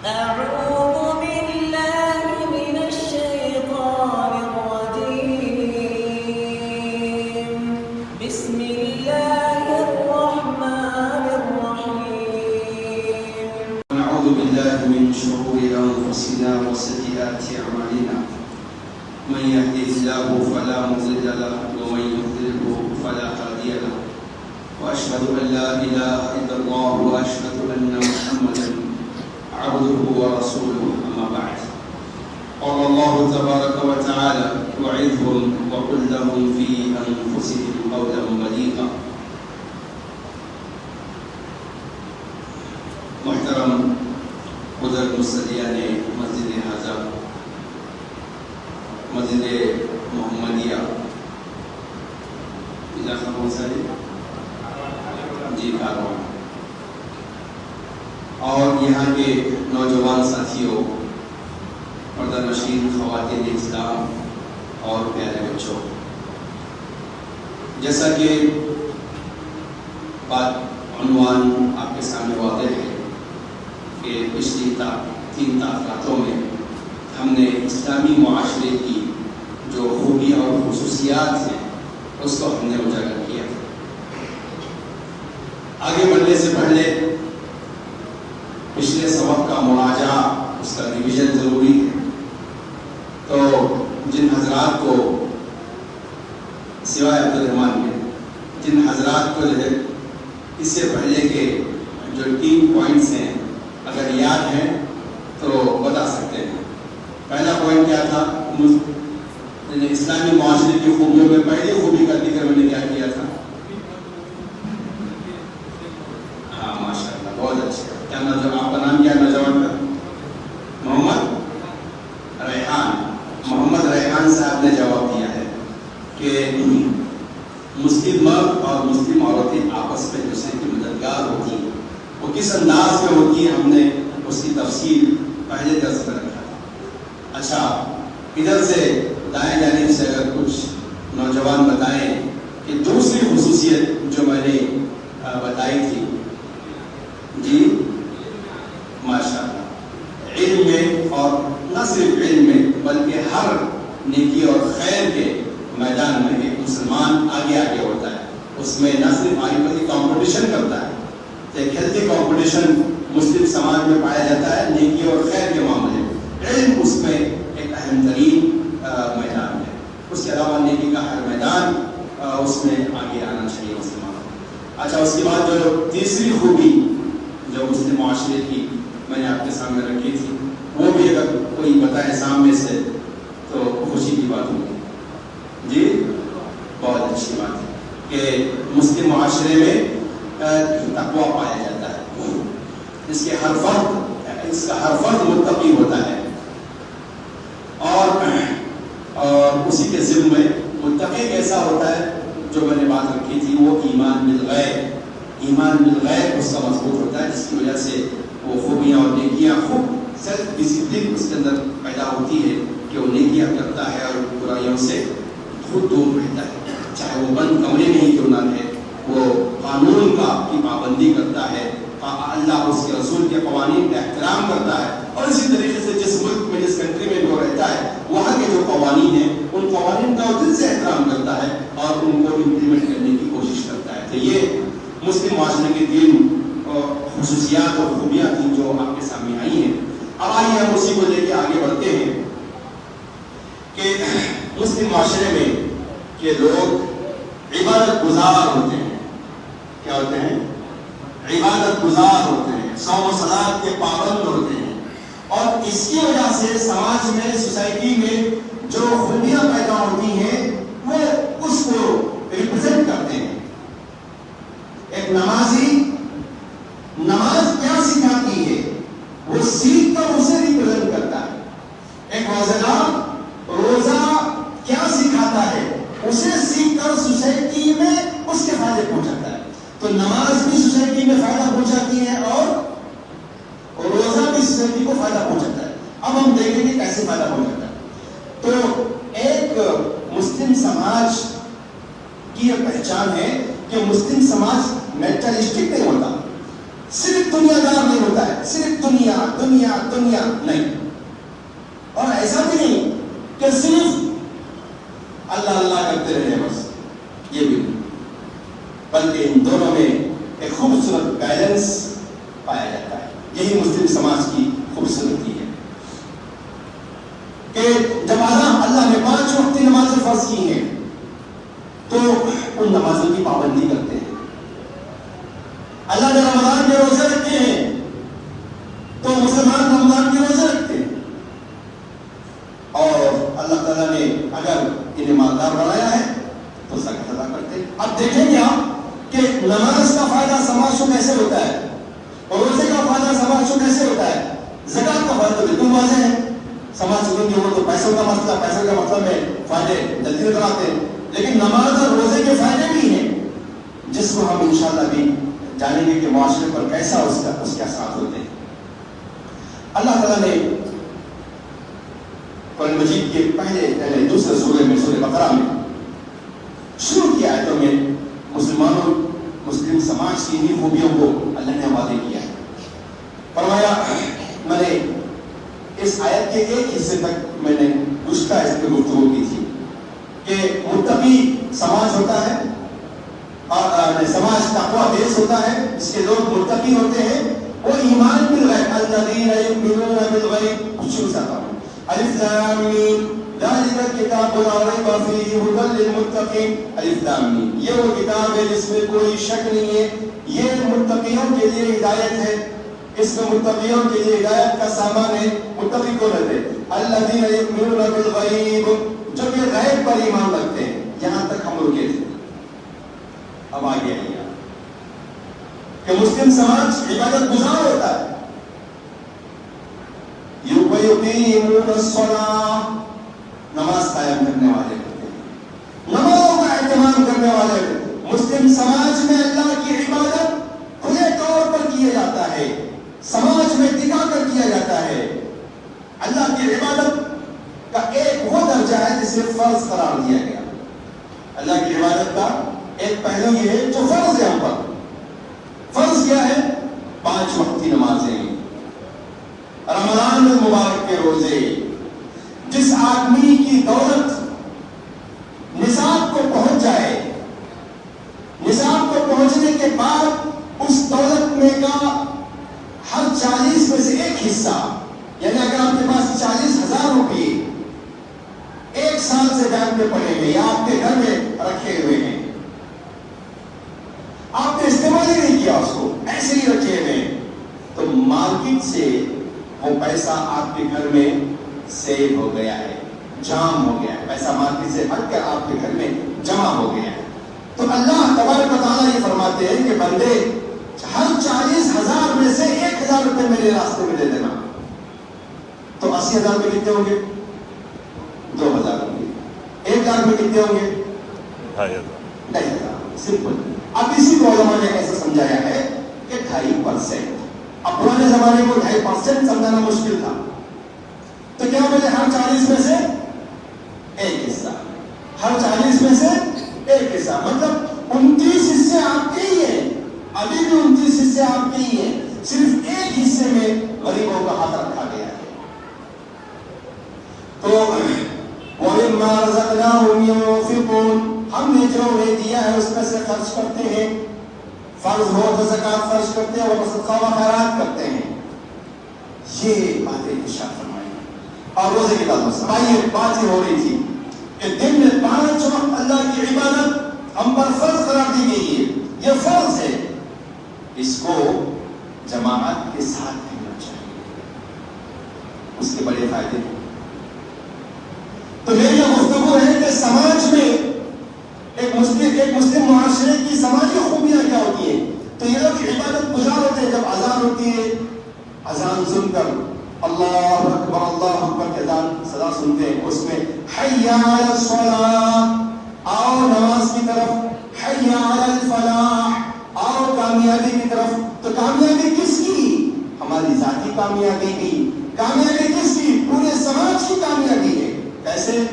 أعوذ بالله من الشيطان الرجيم بسم الله الرحمن الرحيم نعوذ بالله من شرور أنفسنا وسيئات أعمالنا من يهده الله فلا مضل له ومن يضلل فلا هادي له وأشهد أن لا إله إلا الله وأشهد أن محمدا عبده ورسوله أما بعد قال الله تبارك وتعالى وعظهم وقل لهم في أنفسهم قولا بليغا محترم حضرت مصلیان مسجد حضرت مسجد محمدیہ علاقہ کون سا ہے جی کارواں اور یہاں کے نوجوان ساتھیوں پردہ نشین خواتین اسلام اور پیارے بچوں، جیسا کہ بات عنوان آپ کے سامنے واضح ہے کہ پچھلی 3 تقریروں میں ہم نے اسلامی معاشرے کی جو خوبیاں اور خصوصیات ہیں اس کو ہم نے اجاگر کیا۔ آگے بڑھنے سے پہلے پچھلے سبق کا مراجعہ، اس کا ریویژن ضروری ہے، تو جن حضرات کو سوائے عبدالرحمان میں جن حضرات کو جو ہے اس سے پہلے کے جو 3 پوائنٹس ہیں اگر یاد ہیں تو بتا سکتے ہیں۔ پہلا پوائنٹ کیا تھا؟ اسلامی معاشرے کی خوبیوں میں پہلی خوبی کا ذکر میں نے کیا کیا تھا؟ ہاں ماشاء اللہ، بہت اچھا۔ کیا نوجوان، آپ کا نام کیا نوجوان کا؟ محمد ریحان صاحب نے جواب دیا ہے کہ مسلم مرد اور مسلم عورتیں آپس میں دوسرے کی مددگار ہوتی ہیں۔ وہ کس انداز میں ہوتی ہے ہم نے اس کی تفصیل پہلے درس میں رکھا تھا۔ اچھا، ادھر سے دائیں جانب سے اگر کچھ نوجوان بتائیں کہ دوسری خصوصیت جو میں نے بتائی تھی۔ جی ماشاء اللہ، علم میں، اور نہ صرف علم میں بلکہ ہر نیکی اور خیر کے میدان میں ایک مسلمان آگے ہوتا ہے۔ اس میں نہ صرف آئی کمپٹیشن کرتا ہے، ایک ہیلتھی کمپٹیشن مسلم سماج میں پایا جاتا ہے نیکی اور خیر کے معاملے میں۔ علم اس میں ایک اہم ترین میدان ہے۔ اس کے علاوہ نیکی کا ہر میدان اس میں آگے آنا چاہیے مسلمان۔ اچھا، اس کے بعد جو تیسری خوبی جو مسلم معاشرے کی میں نے آپ کے سامنے رکھی تھی، وہ بھی اگر کوئی بتائے سامنے سے تو خوشی کی بات ہوگی۔ جی بہت اچھی بات ہے کہ مسلم معاشرے میں تقویٰ پایا جاتا ہے۔ اس کا ہر فرد متقی ہوتا ہے، اور اسی کے ضمن میں متقی کیسا ہوتا ہے جو میں نے بات رکھی تھی، وہ ایمان بالغیب اس کا مضبوط ہوتا ہے، جس کی وجہ سے وہ خوبیاں اور نیکیاں خود سیلف ڈسپلن اس کے اندر پیدا ہوتی ہے کہ وہ نیکیاں کرتا ہے اور برائیوں سے خود دور رہتا ہے، چاہے وہ بند کمرے میں ہی کیوں نہ رہے، وہ قانون کی پابندی کرتا ہے، اللہ اس کے رسول کے قوانین کا احترام کرتا ہے، اور اسی طریقے سے جس ملک میں جس کنٹری میں وہ رہتا ہے وہاں کے جو قوانین ہیں ان قوانین کا دل سے احترام کرتا ہے اور ان کو امپلیمنٹ کرنے کی کوشش کرتا ہے۔ تو یہ مسلم معاشرے کی 3 خصوصیات اور خوبیاں تھیں جو آپ کے سامنے آئی ہیں۔ اب آئیے ہم اسی کو لے کے آگے بڑھتے ہیں کہ مسلم معاشرے میں کہ لوگ عبادت گزار ہوتے ہیں۔ کیا ہوتے ہیں؟ عبادت گزار ہوتے ہیں، صوم و صلاۃ کے پابند ہوتے ہیں، اور اس کی وجہ سے سماج میں، سوسائٹی میں جو خوبیاں پیدا ہوتی ہیں وہ اس کو ریپرزینٹ کرتے ہیں۔ ایک نمازی نماز کیا سکھاتی ہے وہ سیکھ کر اسے ریپرزینٹ کرتا ہے۔ ایک روزہ دار روزہ کیا سکھاتا ہے اسے سیکھ کر سوسائٹی میں اس کے فائدے پہنچاتا ہے۔ تو نماز بھی سوسائٹی میں فائدہ پہنچاتی ہے اور روزہ بھی سوسائٹی کو فائدہ پہنچاتا ہے۔ اب ہم دیکھیں گے کیسے فائدہ پہنچاتا ہے۔ تو ایک مسلم سماج کی یہ پہچان ہے کہ مسلم سماج میٹرلسٹک نہیں ہوتا، صرف دنیا دار نہیں ہوتا ہے، صرف دنیا دنیا دنیا نہیں، اور ایسا بھی نہیں کہ صرف اللہ اللہ کرتے رہے بس، یہ بھی نہیں، بلکہ ان دونوں میں ایک خوبصورت بیلنس پایا جاتا ہے. یہی مسلم سماج کی خوبصورتی ہے کہ جب اللہ نے 5 وقت کی نمازیں فرض کی ہیں تو ان نمازوں کی پابندی کرتے ہیں. اللہ نے رمضان کے روزے رکھے ہیں تو مسلمان رمضان کے روزے رکھتے ہیں، اور اللہ تعالیٰ نے اگر انہیں مالدار بنایا ہے تو زکات ادا کرتے ہیں. اب دیکھیں گے آپ کہ نماز کا فائدہ سماج کو کیسے ہوتا ہے، اور روزے کا فائدہ سماج کو کیسے ہوتا ہے. زکات کا فائدہ تو بالکل واضح ہے، سماج کو ہو تو پیسوں کا مسئلہ، پیسوں کا مطلب ہے فائدے جلدی نظر آتے ہیں، لیکن نماز اور روزے کے فائدے بھی ہیں جس کو ہم انشاءاللہ بھی جانیں گے کہ معاشرے پر کیسا اس کے اثرات ہوتے ہیں. اللہ تعالیٰ نے قرآن مجید کے پہلے دوسرے سورہ میں، سورہ بقرہ میں شروع کی آیتوں میں مسلمانوں، مسلم سماج کی انہی خوبیوں کو اللہ نے واضح کیا ہے. فرمایا، میں نے اس آیت کے ایک حصے تک میں نے گزشتہ اس پہ گفتگو کی تھی کہ متقی سماج ہوتا ہے، اور سماج تقویٰ بیس ہوتا ہے، جس کے لوگ متقی ہوتے ہیں، وہ ایمان بالغیب، الذین یؤمنون بالغیب. شروع سے آتا ہوں، الف لام میم ذالک الکتاب لا ریب فیہ ھدی للمتقین. الف لام میم، یہ وہ کتاب ہے جس میں کوئی شک نہیں ہے، یہ متقیوں کے لیے ہدایت ہے، اس میں متقیوں کے لیے ہدایت کا سامان ہے. متقی کون رہتے؟ الذین یؤمنون بالغیب، جو کہ غیب پر ایمان رکھتے ہیں. یہاں تک ہم رکے تھے. اب آگے آئیے کہ مسلم سماج عبادت گزار ہوتا ہے. یقیمون الصلاۃ، نماز قائم کرنے والے ہوتے ہیں، نمازوں کا اہتمام کرنے والے ہوتے ہیں. مسلم سماج میں اللہ کی عبادت کھلے طور پر کیا جاتا ہے، سماج میں دکھا کر کیا جاتا ہے. اللہ کی عبادت کا ایک وہ درجہ ہے جسے فرض قرار دیا گیا. اللہ کی عبادت کا ایک پہلو یہ ہے جو فرض ہے ہم پر. فرض کیا ہے؟ 5 وقت کی نمازیں، رمضان المبارک کے روزے. جس آدمی کی دولت نصاب کو پہنچ جائے، نصاب کو پہنچنے کے بعد اس دولت میں کا ہر 40 میں سے ایک حصہ، یعنی اگر آپ کے پاس 40,000 روپئے ایک سال سے بینک میں پڑے ہوئے یا آپ کے گھر میں رکھے ہوئے ہیں، آپ نے استعمال ہی نہیں کیا، اس کو ایسے ہی رکھے ہوئے ہیں، تو مارکیٹ سے وہ پیسہ آپ کے گھر میں سیو ہو گیا ہے، جام ہو گیا ہے، پیسہ مارکیٹ سے ہٹ کر آپ کے گھر میں جمع ہو گیا ہے. تو اللہ تبارک و تعالیٰ یہ فرماتے ہیں کہ بندے ہر 40,000 میں سے 1,000 روپے میرے راستے میں دے دینا. تو 80,000 میں کتنے ہوں گے؟ 2,000 ہوں گے. 1,000 میں کتنے ہوں گے؟ 2,500. سمپل. اب اسی کو علماء نے ایسا سمجھایا ہے کہ 2.5%. اب پرانے زمانے کو 2.5% سمجھانا مشکل تھا، تو کیا بولے ہر 40 میں سے ایک حصہ، ہر 40 میں سے ایک حصہ، مطلب 29 حصے آپ کے ہی ہیں. ابھی بھی 29 حصے آپ کے ہی ہیں، صرف ایک حصے میں غریبوں کا ہاتھ رکھا گیا ہے. تو وَمِمَّا رَزَقْنَاهُمْ يُنْفِقُونَ، ہم نے جو انہیں دیا ہے اس میں سے خرچ کرتے ہیں. فرض ہو تو زکات خرچ کرتے ہیں اور صدقہ و خیرات کرتے ہیں. یہ باتیں ارشاد فرمائی. اور روزے کی بات یہ ہو رہی تھی کہ دن میں 5 وقت اللہ کی عبادت ہم پر فرض قرار دی گئی ہے. یہ فرض ہے، اس کو جماعت کے ساتھ کرنا چاہیے، اس کے بڑے فائدے ہیں. تو میری یہ گفتگو ہے کہ سماج میں ایک مسلم معاشرے کی سماجی خوبیاں کیا ہوتی ہیں. تو یہ لوگ عبادت گزار ہوتے ہیں. جب اذان ہوتی ہے، اذان سن کر اللہ اکبر کے اذان صدا سنتے ہیں، اس میں حی علی الصلاۃ، آؤ نماز کی طرف، حی علی الفلاح، آؤ کامیابی کی طرف. تو کامیابی کس کی؟ ہماری ذاتی کامیابی کی. کامیابی کس کی؟ پورے سماج کی کامیابی ہے. کیسے؟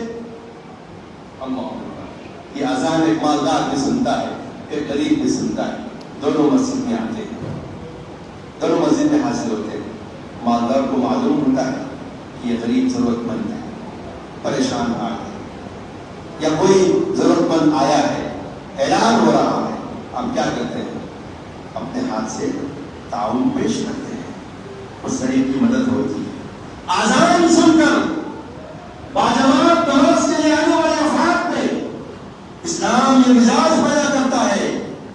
یہ اذان ایک مالدار بھی سنتا ہے، ایک غریب بھی سنتا ہے، دونوں مسجد میں آتے ہیں. دونوں مسجد میں حاصل ہوتے ہیں. مالدار کو معلوم ہوتا ہے کہ یہ غریب ضرورت مند ہے, پریشان آ ہے, یا کوئی ضرورت مند آیا ہے, اعلان ہو رہا ہے, آپ کیا کرتے ہیں؟ اپنے ہاتھ سے تعاون پیش کرتے ہیں, اس غریب کی مدد ہوتی ہے. آزان سن کر باجماعت نماز کے لیے آنے والے افراد میں اسلام یہ مزاج پیدا کرتا ہے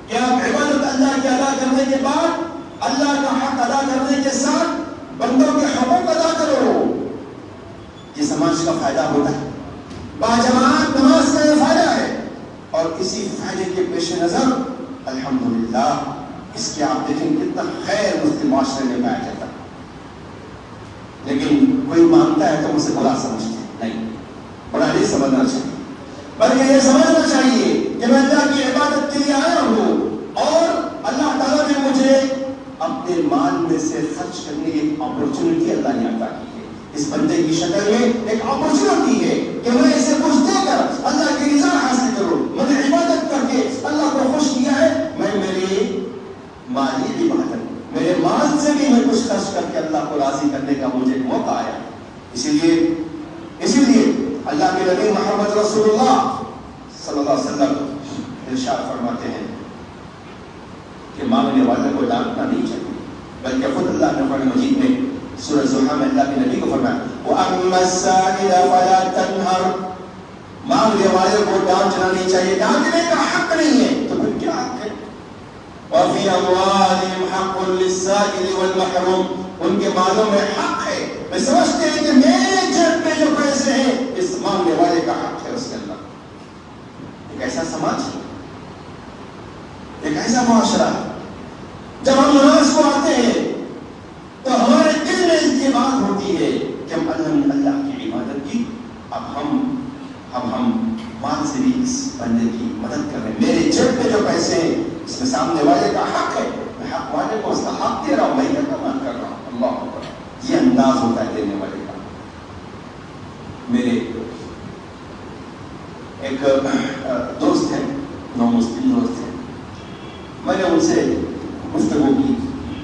کہ آپ عبادت اللہ کی ادا کرنے کے بعد اللہ کا حق ادا کرنے کے ساتھ بندوں کے حقوق ادا کرو. یہ سماج کا فائدہ ہوتا ہے, باجماعت نماز کا یہ فائدہ ہے. اور اسی فائدے کے پیش نظر الحمدللہ اس کے آپ دیکھیں کتنا خیر مسلم معاشرے میں پایا جاتا ہے. لیکن کوئی مانتا ہے تو مجھے برا سمجھتے ہیں. نہیں, برا نہیں سمجھنا چاہیے, بلکہ یہ سمجھنا چاہیے کہ میں اللہ کی عبادت کے لیے آیا ہوں اور اللہ تعالیٰ نے مجھے اپنے مال میں سے خرچ کرنے کی ایک اپرچونٹی اللہ نے عطا کی ہے. اس بندے کی شکل میں ایک اپرچونٹی ہے کہ میں اسے کچھ دے کر اللہ کی رضا حاصل کروں. میں نے عبادت کر کے اللہ کو خوش کیا ہے, میں میرے مالی عبادت میرے مال سے بھی میں کچھ خرچ کر کے اللہ کو راضی کرنے کا مجھے ایک موقع آیا. اسی لیے اللہ کے نبی محمد رسول اللہ صلی اللہ علیہ وسلم ارشاد فرماتے ہیں کہ مانگنے والے کو ڈانٹنا نہیں چاہیے, بلکہ خود اللہ نے قرآن مجید میں سورہ زحا میں اللہ کے نبی کو فرمایا وَأَمَّا السَّائِلَ فَلَا تَنْهَرْ, مانگنے والے کو ڈانٹنا نہیں چاہیے, ڈانٹنے کا حق نہیں ہے. تو پھر کیا حق ہے؟ وَفِي أَمْوَالِهِمْ حَقٌّ لِلسَّائِلِ وَالْمَحْرُومِ, ان کے مالوں میں حق ہے. میں سمجھتے ہیں کہ میرے جیب میں جو پیسے ہیں اس مانگنے والے کا حق ہے اس کے اندر. ایک ایسا سماج ہے, ایک ایسا معاشرہ ہے. جب ہم نماز کو آتے ہیں تو ہمارے دل میں اس کی بات ہوتی ہے کہ ہم اللہ کی عبادت کی, اب ہم مال سے بھی اس بندے کی مدد کر رہے ہیں. میرے جیب میں جو پیسے ہیں اس میں سامنے والے کا حق ہے, میں حق والے کو اس کا حق دے رہا ہوں, میں کیا کمان کر رہا ہوں. اللہ اکبر, یہ انداز ہوتا ہے دینے والے کا. میرے ایک دوست ہیں, نو مسلم دوست ہیں, میں نے ان سے گفتگو کی,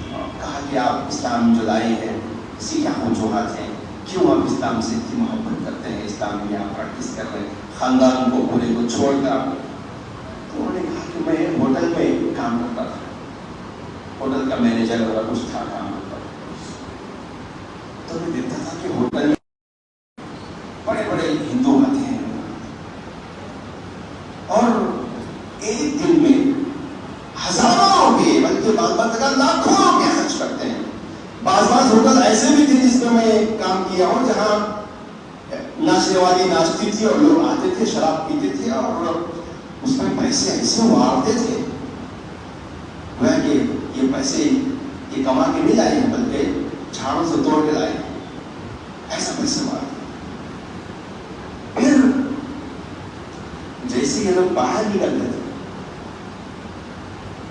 کہا کہ آپ اسلام جو لائے ہیں اس کی کیا وجوہات ہیں, کیوں آپ اسلام سے اتنی محبت کرتے ہیں, اسلام میں آپ پریکٹس کر رہے ہیں, خاندان کو پورے کو چھوڑ کر. تو انہوں نے کہا کہ میں ہوٹل میں کام کرتا تھا, ہوٹل کا مینیجر وغیرہ کچھ تھا, کام کرتا تھا. تو میں دیکھتا تھا کہ ہوٹل میں بڑے بڑے ہندو آتے ہیں اور ایک دن میں ہزاروں روپے بلکہ بعض لاکھوں روپے خرچ کرتے ہیں. بعض ہوٹل ایسے بھی تھے جس میں کام کیا ہوں جہاں ناچنے والی ناچتی تھی اور لوگ آتے تھے, شراب پیتے تھے اور اس میں پیسے ایسے مارتے تھے کہ یہ پیسے یہ کما کے نہیں لائے ہیں بلکہ جھاڑوں سے توڑ کے لائے ہیں, ایسا پیسے مارتے. پھر جیسے یہ لوگ باہر نکلتے تھے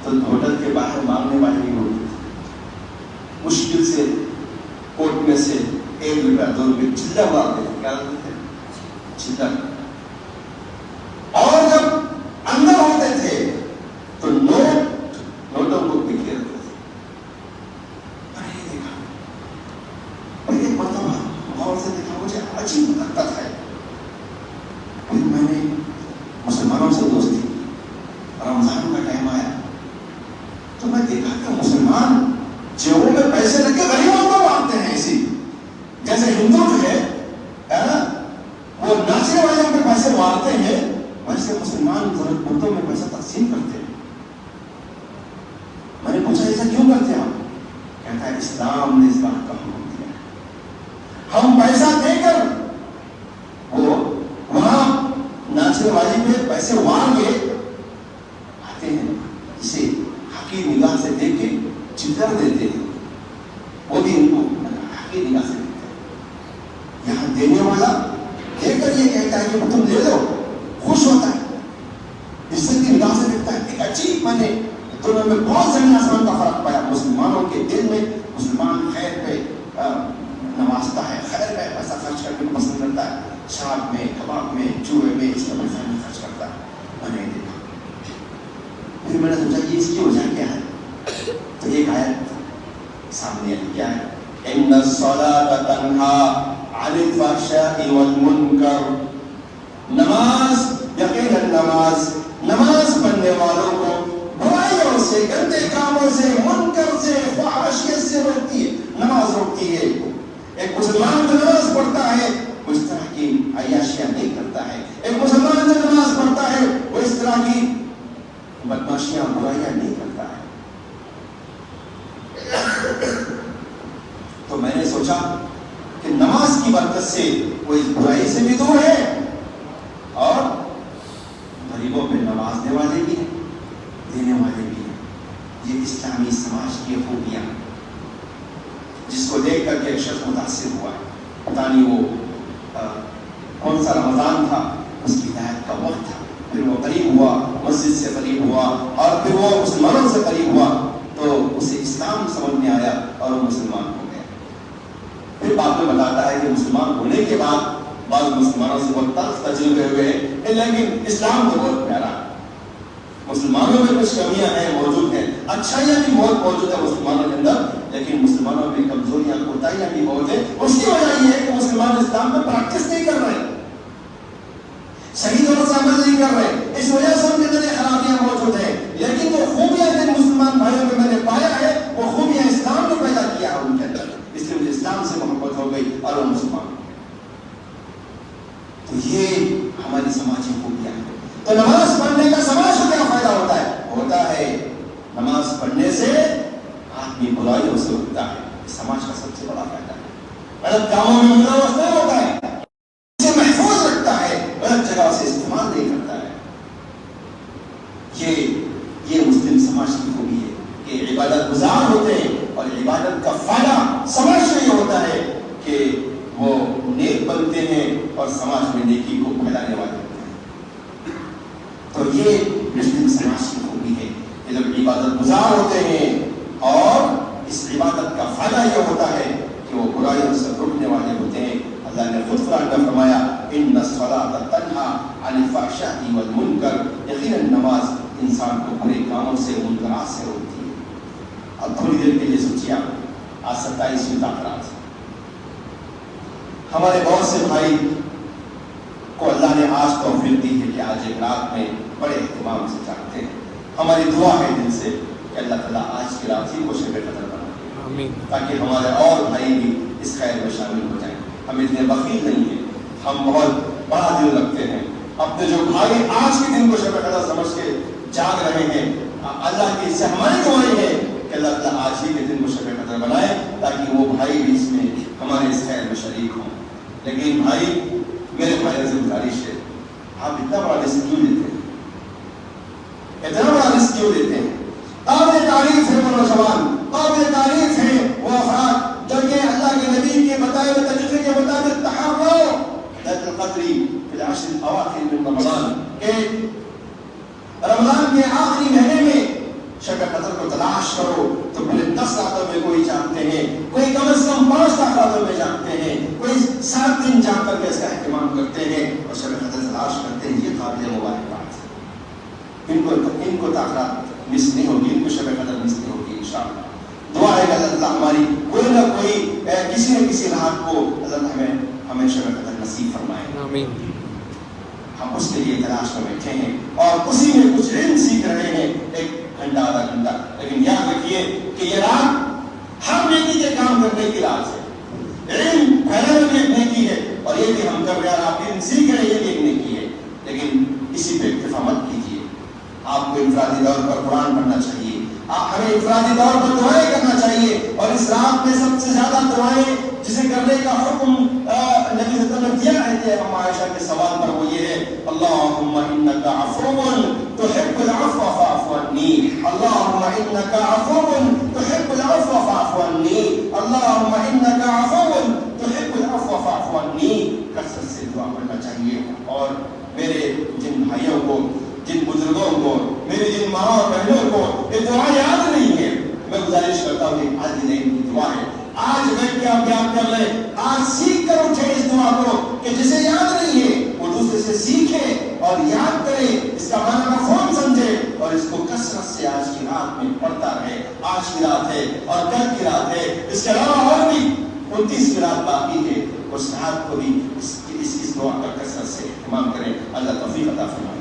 تو ہوٹل کے باہر مانگنے والے بھی ہوتے تھے. مشکل سے کوٹ میں سے 1 روپیہ 2 روپے چلر مارتے تھے, کیا کرتے تھے چلر. اور جب اندر ہوتے تھے تو نوٹوں کو بکھیرتے تھے. اور ایک مرتبہ غور سے دیکھا, مجھے عجیب لگتا تھا. پھر میں نے مسلمانوں سے دوستی, رمضان کا ٹائم آیا تو میں دیکھا کہ مسلمان جیبوں میں پیسے رکھ کے غریبوں کو بانٹتے ہیں. اسی جیسے ہندو جو ہے وہ ناچنے والوں کے پیسے مارتے ہیں, ویسے مسلمان ضرورت مندوں میں پیسہ تقسیم کرتے ہیں. میں نے پوچھا ایسا کیوں کرتے ہیں آپ؟ کہتا ہے اسلام نے اس بات کا حکم دیا ہے. ہم پیسہ دے کر وہ وہاں ناچنے والی پہ پیسے وہاں کے آتے ہیں, اسے حقیر نگاہ سے دیکھ کے چلر دیتے ہیں, وہ بھی ان کو حقیر نگاہ سے دیتے ہیں. یہاں دینے والا دے کر یہ کہتا ہے کہ تم دے دو, خوش ہوتا ہے, عزت کی نگاہ سے دیکھتا ہے. ایک عجیب میں نے دونوں میں بہت زمین آسمان کا فرق پایا. مسلمانوں کے دل میں مسلمان خیر پہ نوازتا ہے, خیر پہ پیسہ خرچ کرنے کو پسند کرتا ہے, شراب میں, کباب میں, جوئے میں اس کا پیسہ نہیں خرچ کرتا. میں نے دیکھا, پھر میں نے سوچا کہ اس کی وجہ کیا ہے. تو ایک آیت سامنے کیا ہے؟ ان الصلاۃ تنہا عن الفحشاء والمنکر. نماز، یقیناً نماز پڑھنے والوں کو برائیوں سے، گندے کاموں سے، منکر سے، فحاشیت سے روکتی ہے. نماز روکتی ہے. ایک مسلمان جو نماز پڑھتا ہے وہ اس طرح کی عیاشیاں نہیں کرتا ہے. ایک مسلمان جو نماز پڑھتا ہے وہ اس طرح کی بدماشیاں، برائیاں نہیں کرتا ہے. تو میں نے سوچا کہ نماز کی برکت سے وہ اس برائی سے بھی دور ہے اور غریبوں پہ نماز دینے والے بھی ہیں. یہ اسلامی سماج کی خوبیاں، جس کو دیکھ کر کے ایک شخص متاثر ہوا ہے. پتہ نہیں وہ کون سا رمضان تھا، اس کی ہدایت کا وقت تھا. پھر وہ قریب ہوا، مسجد سے قریب ہوا اور پھر وہ مسلمانوں سے قریب ہوا تو اسے اسلام سمجھ میں آیا اور وہ مسلمان ہو گیا. پھر بعد میں بتاتا ہے کہ مسلمان ہونے کے بعد بعض مسلمانوں سے بہت تلخ تجربے ہوئے ہیں، لیکن اسلام تو بہت پیارا ہے. مسلمانوں میں کچھ کمیاں ہیں، موجود ہیں، اچھائیاں بھی بہت موجود ہیں مسلمانوں کے اندر، لیکن مسلمانوں میں کمزوریاں، کوتاہیاں بھی بہت ہیں. اس کی وجہ یہ ہے کہ مسلمان اسلام میں پریکٹس نہیں کر رہے، صحیح طور سے عمل نہیں کر رہے. اس وجہ سے ان کے اندر خرابیاں موجود ہیں. لیکن وہ خوبیاں جن مسلمان بھائیوں میں نے پایا ہے، وہ خوبیاں اسلام نے پیدا کیا ہے ان کے اندر. اس لیے مجھے اسلام سے محبت ہو گئی اور وہ مسلمان. تو یہ ہماری سماجی خوبیاں ہیں. تو نماز پڑھنے کا سماج کو کیا فائدہ ہوتا ہے نماز پڑھنے سے آدمی برائیوں سے روکتا ہے. سماج کا سب سے بڑا فائدہ ہے. غلط کاموں میں ملوث نہیں ہوتا ہے، اسے محفوظ رکھتا ہے، غلط جگہ سے استعمال نہیں کرتا ہے. یہ مسلم سماج کی خوبی ہے کہ عبادت گزار ہوتے ہیں اور عبادت کا فائدہ سماج میں یہ ہوتا ہے کہ وہ نیک بنتے ہیں اور سماج میں نیکی کو پھیلانے والے ہوتے ہیں. تو یہ مسلم سماج کی خوبی ہے کہ جب عبادت گزار ہوتے ہیں اور اس عبادت کا فائدہ یہ ہوتا ہے کہ وہ برائیوں سے روکنے والے ہوتے ہیں. اللہ نے خود قرآن میں فرمایا ان الصلاۃ تنہا عن الفحشاء والمنکر. یقیناً نماز انسان کو برے کاموں سے، منکرات سے روکتی ہے. اب تھوڑی دیر کے لیے سوچیے، آج 27ویں تاخیرات، ہمارے بہت سے بھائی کو اللہ نے آج توفیق دی ہے کہ آج ایک رات میں بڑے اہتمام سے جاگتے ہیں. ہماری دعا ہے دل سے کہ اللہ تعالیٰ آج کی رات ہی کو شب قدر بنا دے تاکہ ہمارے اور بھائی بھی اس خیر میں شامل ہو جائیں. ہم اتنے بخیل نہیں ہیں، ہم بہت بڑا دل رکھتے ہیں. اپنے جو بھائی آج کے دن کو شب قدر سمجھ کے جاگ رہے ہیں، اللہ کی سے ہماری دعائیں ہیں کہ اللہ تعالیٰ آج ہی کے دن کو شب قدر بنائے تاکہ وہ بھائی بھی اس میں ہمارے اس خیر میں شریک ہوں. لیکن بھائی، میرے بھائی سے گزارش ہے، آپ اتنا بڑا رسک کیوں لیتے ہیں؟ اتنا بڑا رسک کیوں لیتے ہیں؟ قابل تعریف ہے وہ نوجوان، قابل تعریف ہے وہ افراد جو کہ اللہ کے نبی کے بتائے ہوئے طریقے کے مطابق تحروا لیلۃ القدر فی العشر الاواخر من رمضان، کہ رمضان کے آخری مہینے میں شب قدر کو تلاش کرو. تو پہلے 10 راتوں میں کوئی جانتے ہیں، کوئی کم از کم 5 راتوں میں جانتے ہیں، کوئی 7 دن جان کر کے اس کا اہتمام کرتے ہیں اور شب قدر تلاش کرتے ہیں. یہ قابل مبارکباد ہے. ان کو تاخیرات مس نہیں ہوگی، ان کو شب قدر مس نہیں ہوگی انشاءاللہ. دعا ہے کہ اللہ تعالیٰ ہماری کوئی نہ کوئی کسی نہ کسی رات کو اللہ ہمیں شب قدر نصیب فرمائے. آمین. ہم اس کے لیے تلاش میں بیٹھے ہیں اور اسی میں کچھ علم سیکھ رہے ہیں، 1 گھنٹہ آدھا گھنٹہ. لیکن یاد رکھیے کہ یہ رات ہم نیکی کے کام کرنے کی رات ہے، علم پھیلانے کی ایک نیکی ہے اور یہ بھی ہم کر رہے ہیں، آپ علم سیکھ رہے ہیں، یہ بھی ایک نیکی ہے. لیکن اسی پہ اکتفا مت کیجیے. آپ کو انفرادی طور پر قرآن پڑھنا چاہیے، ہمیں انفرادی طور پر دعائیں کرنا چاہیے. اور اس رات میں سب سے زیادہ دعائیں جسے کرنے کا حکم نبی صلی اللہ علیہ وسلم دیا ہے ہم عائشہ کے سوال پر، وہ یہ ہے اللہم انک عفو تحب العفو فاعف عنی، اللہم انک عفو تحب العفو فاعف عنی، اللہم انک عفو تحب العفو فاعف عنی. کثرت سے دعا پڑھنا چاہیے. اور میرے جن بھائیوں کو، جن بزرگوں کو، میری جن ماں اور بہنوں کو یہ دعا یاد نہیں ہے، میں گزارش کرتا ہوں کہ آج دن کی دعا ہے. آج بیٹھ کے آپ یاد کر لیں، آج سیکھ کر اٹھے اس دعا کو کہ جسے یاد نہیں ہے وہ دوسرے سے سیکھے اور یاد کرے، اس کا معنی مفہوم سمجھے اور اور اس کو کثرت سے آج کی رات میں پڑھتا رہے. آج کی رات ہے اور کل کی رات ہے, اس کے علاوہ اور بھی 29 کی رات باقی ہے. اس رات کو بھی اس دعا کا کثرت سے اہتمام کریں. اللہ توفیق عطا فرمائے.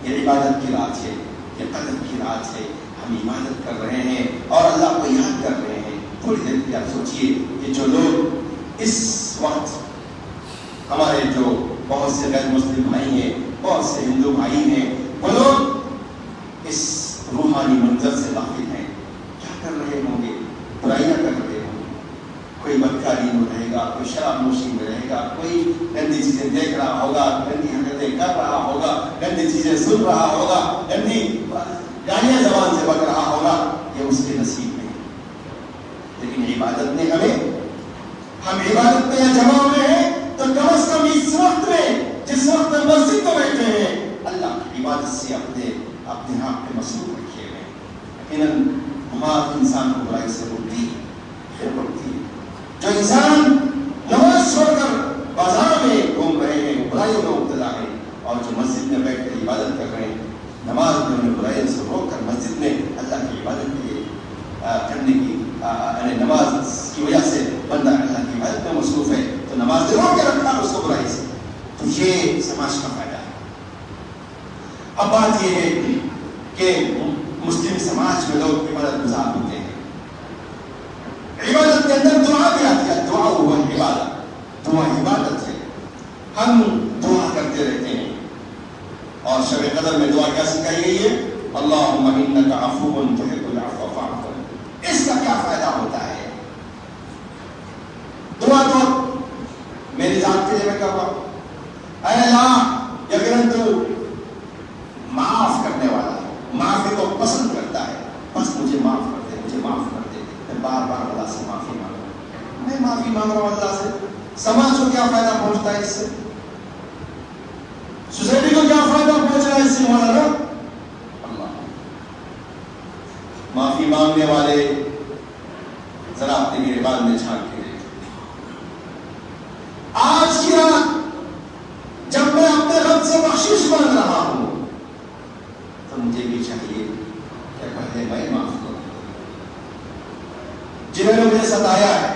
یہ عبادت کی رات ہے, یہ قدر کی رات ہے. ہم عبادت کر رہے ہیں اور اللہ کو یاد کر رہے ہیں. تھوڑی دیر کے آپ سوچئے کہ جو لوگ اس وقت ہمارے جو بہت سے غیر مسلم بھائی ہیں, بہت سے ہندو بھائی ہیں, وہ لوگ اس روحانی منظر سے واقف ہیں. کیا کر رہے ہوں گے؟ برائیاں کر رہے ہوں گے. کوئی بدکاری میں رہے گا, کوئی شراب نوشی میں رہے گا, کوئی گندی چیزیں دیکھ رہا ہوگا, گندی حرکتیں کر رہا ہوگا, گندی چیزیں سن رہا ہوگا, گندی گالیاں زبان سے بک رہا ہوگا. یہ اس کے نصیب میں. لیکن عبادت نے ہم عبادت میں یا جمع ہوئے ہیں تو کم از کم اس وقت میں, جس وقت میں مسجد میں بیٹھے ہیں, اللہ کی عبادت سے اپنے ہاتھ پہ مصروف رکھے ہوئے. یقیناً نماز انسان کو برائی سے روکتی ہے. جو انسان نماز چھوڑ کر بازار میں گھوم رہے ہیں برائیوں میں مبتلا ہے, اور جو مسجد میں بیٹھ کر عبادت کر رہے ہیں, نماز میں انہیں برائیوں سے روک کر مسجد میں اللہ کی عبادت کرنے کی نماز کی وجہ سے بندہ اللہ کی عبادت میں مصروف ہے, تو نماز روک کے رکھنا اس کو برائی سے. تو یہ سماج کا فائدہ ہے. اب بات یہ ہے کہ مسلم سماج میں لوگ عبادت گزار ہوتے ہیں. عبادت کے اندر دعا بھی آتی ہے. دعا ہوا عبادت, دعا عبادت ہے. ہم دعا کرتے رہتے ہیں, اور شب قدر میں دعا کیا سکھائی گئی ہے؟ اللہم انک عفو تحب العفو فاعف عنی. اس کا کیا فائدہ ہوتا ہے؟ دعا تو میری ذات کے لیے میں کرتا ہوں, اے اللہ یقیناً تو معاف کرنے والا ہے, معافی کو پسند کرتا ہے, بس مجھے معاف کر دے, مجھے معاف کر دے. میں بار بار اللہ سے معافی مانگ رہا ہوں, میں معافی مانگ رہا ہوں اللہ سے. سماج کو کیا فائدہ پہنچتا ہے اس سے؟ سوسائٹی کو کیا فائدہ پہنچ رہا ہے اس سے؟ ہمارا رب اللہ. معافی مانگنے والے ذرا اپنے گریبان میں جھانک کے دیکھیں. آج کی رات جب میں اپنے رب سے بخشش مانگ رہا ہوں تو مجھے بھی چاہیے کہ پہلے میں معاف کروں. جنہوں نے مجھے ستایا ہے,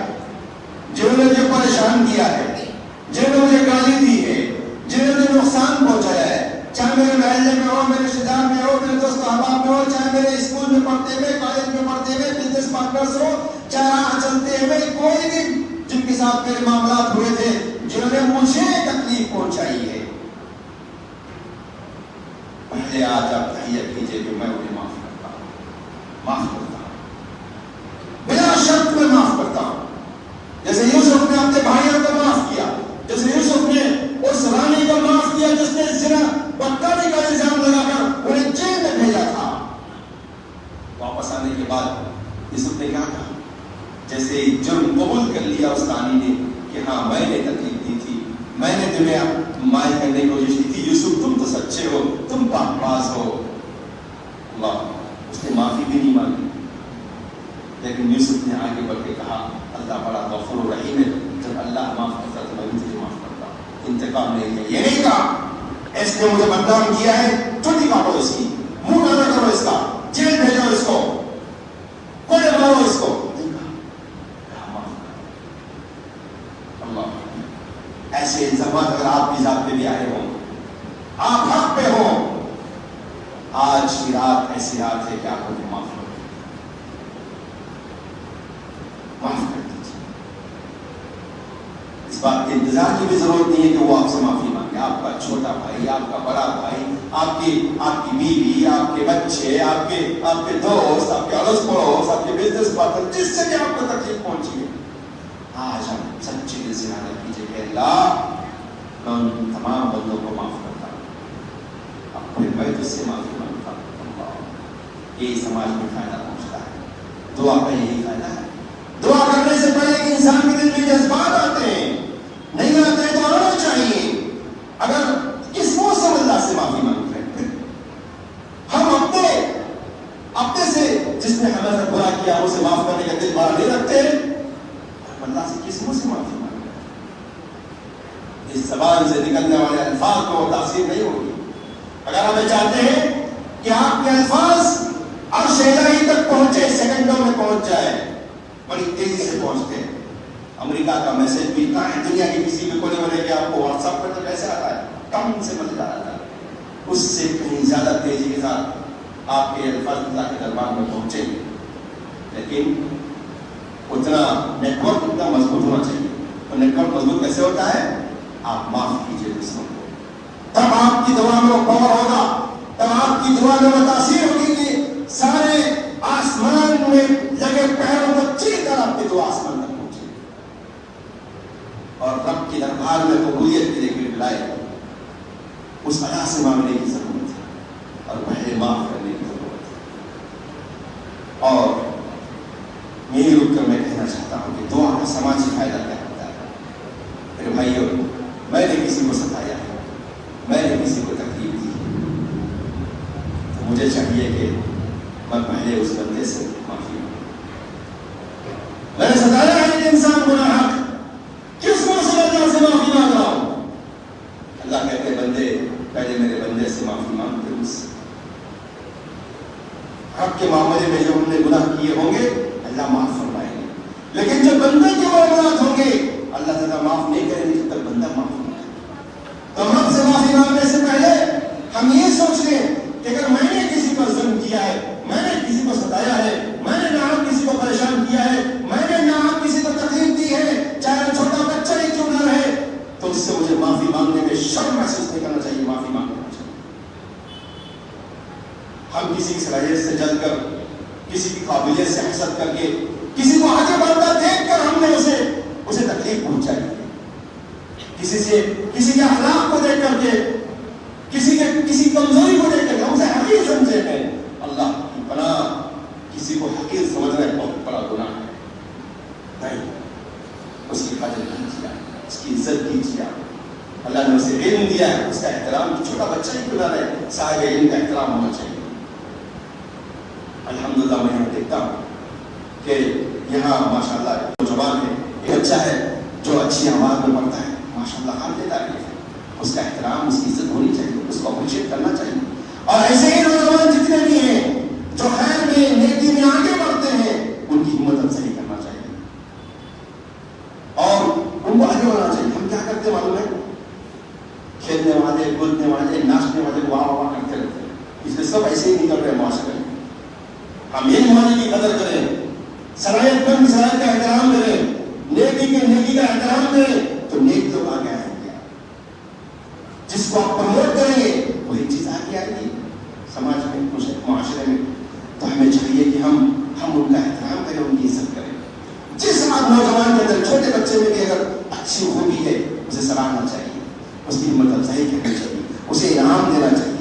جنہوں نے مجھے پریشان کیا ہے, جنہوں نے مجھے گالی دی ہے, جنہوں نے نقصان پہنچایا ہے, چاہے میرے محلے میں ہو, میرے رشتے دار میں ہو, میرے دوست احباب میں ہو, چاہے میرے اسکول میں پڑھتے ہوئے, کالج میں پڑھتے ہوئے, بزنس پارٹنرز ہو, چاہے راہ چلتے ہوئے, کوئی بھی جن کے ساتھ میرے معاملات ہوئے تھے, جنہوں نے مجھے تکلیف پہنچائی ہے, پہلے آج آپ تحیہ کیجئے کہ میں انہیں معاف کرتا ہوں, معاف کرتا ہوں, بلا شرط میں معاف کرتا ہوں. جیسے یوسف نے اپنے بھائیوں کو معاف کیا, جیسے یوسف نے اس رانی کو معاف کیا جس نے زنا بدکاری کا الزام لگا کر انہیں جیل میں بھیجا تھا. واپس آنے کے بعد یوسف نے کیا کہا؟ جیسے جرم قبول کر لیا اس رانی نے کہ ہاں میں نے تکلیف دی تھی, میں نے تمہیں مائل کرنے کی کوشش کی تھی, یوسف تم تو سچے ہو, تم پاک باز ہو. اللہ, اس نے معافی بھی نہیں مانگی, لیکن یوسف نے آگے بڑھ کے کہا اللہ بڑا غفور رحیم ہے, جب اللہ معاف کرتا تو میں تجھے معاف کرتا. انتقام نہیں ہے. یہ نہیں کہا اس نے مجھے بدنام کیا ہے, چوٹی کاٹو اس کی, منہ نہ کرو اس کا, جیل بھیجو اس کو, کوڑے مارو اس کو. اللہ, ایسے الزامات اگر آپ کی ذات پہ بھی آئے ہوں, آپ حق پہ ہوں, آج کی رات ایسی رات ہے کہ آپ کو معاف کرو, معاف کر دیجیے. اس بات کے انتظار کی بھی ضرورت نہیں ہے کہ وہ آپ سے معافی مانگے. آپ کا چھوٹا بھائی, آپ کا بڑا بھائی, آپ کی بیوی, آپ کے بچے, آپ کے دوست, آپ کے اڑوس پڑوس, آپ کے بزنس پارٹنر, جس سے بھی آپ کو تکلیف پہنچی ہے, آج ہم سچے دل سے ارادہ کیجیے کہ اللہ میں ان تمام بندوں کو معاف کرتا ہوں, اب پھر میں تجھ سے معافی مانگتا ہوں. یہی سماج میں فائدہ پہنچتا ہے. دعا کا یہی فائدہ ہے. دعا کرنے سے پہلے کہ انسان کے دل میں جذبات آتے ہیں, نہیں آتے ہیں تو آنا چاہیے. اگر کس موسم اللہ سے معافی مانگ رہے ہیں, ہم اپنے سے جس نے ہمیں سے برا کیا اسے معاف کرنے کا دل بڑا نہیں رکھتے, اللہ سے کس منہ سے معافی مانگ رہے ہیں؟ اس زبان سے نکلنے والے الفاظ کو تاثیر نہیں ہوگی. اگر ہمیں چاہتے ہیں کہ آپ کے الفاظ عرش الہی تک پہنچے، سیکنڈوں میں پہنچ جائے، بڑی تیزی سے پہنچتے ہیں۔ امریکہ کا میسج بھی کہاں ہے؟ دنیا کے کسی بھی کونے میں کہ آپ کو واٹس ایپ پر تو کیسے آتا ہے؟ کم سے مزیدار آتا ہے، اس سے کہیں زیادہ تیزی کے ساتھ آپ کے الفاظ اللہ کے دربار میں پہنچے گے۔ لیکن اتنا نیٹ ورک اتنا مضبوط ہونا چاہیے۔ اور نیٹ ورک مضبوط کیسے ہوتا ہے؟ آپ معاف کیجیے دشمن کو، تب آپ کی دعا میں وہ پاور ہوگا، تب آپ کی دعا میں وہ تاثیر ہوگی کہ سارے آسمان میں لگے پیروں کو چیر کر آپ کی دعا آسمان تک پہنچے اور رب کے دربار میں قبولیت کے لیے بلائے۔ اس اللہ سے مانگنے کی ضرورت ہے اور پہلے معاف کرنے کی ضرورت ہے۔ اور یہی رک کر میں کہنا چاہتا ہوں کہ دعا کا سماجی فائدہ کیا ہوتا ہے؟ میرے بھائیوں، میں نے کسی کو ستایا ہے، میں نے کسی کو تکلیف دی، تو مجھے چاہیے کہ میں پہلے اس بندے سے معافی مانگوں۔ میں نے ستایا ہے کہ انسان گناہ کس مسئلے اللہ سے معافی مانگ رہا ہوں؟ اللہ کہتے بندے پہلے میرے بندے سے معافی مانگتے اس سے۔ حق کے معاملے میں جو ہم نے گناہ کیے ہوں گے اللہ معاف فرمائیں گے، لیکن جو بندے کے معاملات ہوں گے اللہ تعالیٰ معاف نہیں کریں گے جب تک بندہ معاف نہیں کرے۔ تو رب سے معافی مانگنے سے پہلے ہم یہ سوچ لیں کہ اگر میں نے کسی پر ظلم کیا ہے، میں نے کسی کو ستایا ہے، میں نے ناحق کسی کو پریشان کیا ہے، میں نے ناحق کسی کو تکلیف دی ہے، چاہے وہ چھوٹا بچہ ہی کیوں نہ رہے، تو اس سے مجھے معافی مانگنے میں شرم محسوس نہیں کرنا چاہیے، معافی مانگنا چاہیے۔ ہم کسی کی صلاحیت سے جل کر، کسی کی قابلیت سے حسد کر کے، کسی کو آگے بڑھتا دیکھ کر ہم نے اسے تکلیف پہنچائی، کسی کے اخلاق کو دیکھ کر کے، کسی کمزوری کو دیکھ کر کے ہم اسے حقیر سمجھے ہیں۔ اللہ کی پناہ، کسی کو حقیر سمجھنا بہت بڑا گناہ ہے۔ نہیں، اس کی قدر کیجیے، اس کی عزت کیجیے۔ اللہ نے اسے علم دیا ہے، اس کا احترام، چھوٹا بچہ ہی کیوں نہ رہے، صاحب علم کا احترام ہونا چاہیے۔ الحمدللہ میں یہاں دیکھتا ہوں کہ یہاں ماشاءاللہ نوجوان ہے، ایک بچہ ہے جو اچھی آواز میں پڑھتا ہے، ماشاءاللہ قابل تعریف ہے، اس کا احترام، اس کی عزت ہونی چاہیے، اس کو اپریشیٹ کرنا چاہیے۔ اور ایسے ہی نوجوان جتنے بھی ہیں جو خیر میں، نیکی میں آگے بڑھتے ہیں، ان کی ہمت افزائی کرنا چاہیے اور ان کو آگے بڑھنا چاہیے۔ ہم کیا کرتے معلوم ہے؟ کھیلنے والے، کودنے والے، ناچنے والے واہ واہ کرتے رہتے ہیں، اس لیے سب ایسے ہی نکل رہے معاشرے میں۔ ہم یہ زمانے کی قدر کریں، صلاحیت مند صلاحیت کا احترام کریں، نیکی کا احترام کریں، تو نیک لوگ آگے آئیں گے۔ جس کو آپ پروموٹ کریں گے وہی چیز آگے آئے گی سماج میں، معاشرے میں۔ تو ہمیں چاہیے کہ ہم ان کا احترام کریں، ان کی عزت کریں۔ جس نوجوان کے اندر، چھوٹے بچے میں بھی اگر اچھی خوبی ہے اسے سراہنا چاہیے، اس کی ہمت افزائی کرنی چاہیے، اسے انعام دینا چاہیے،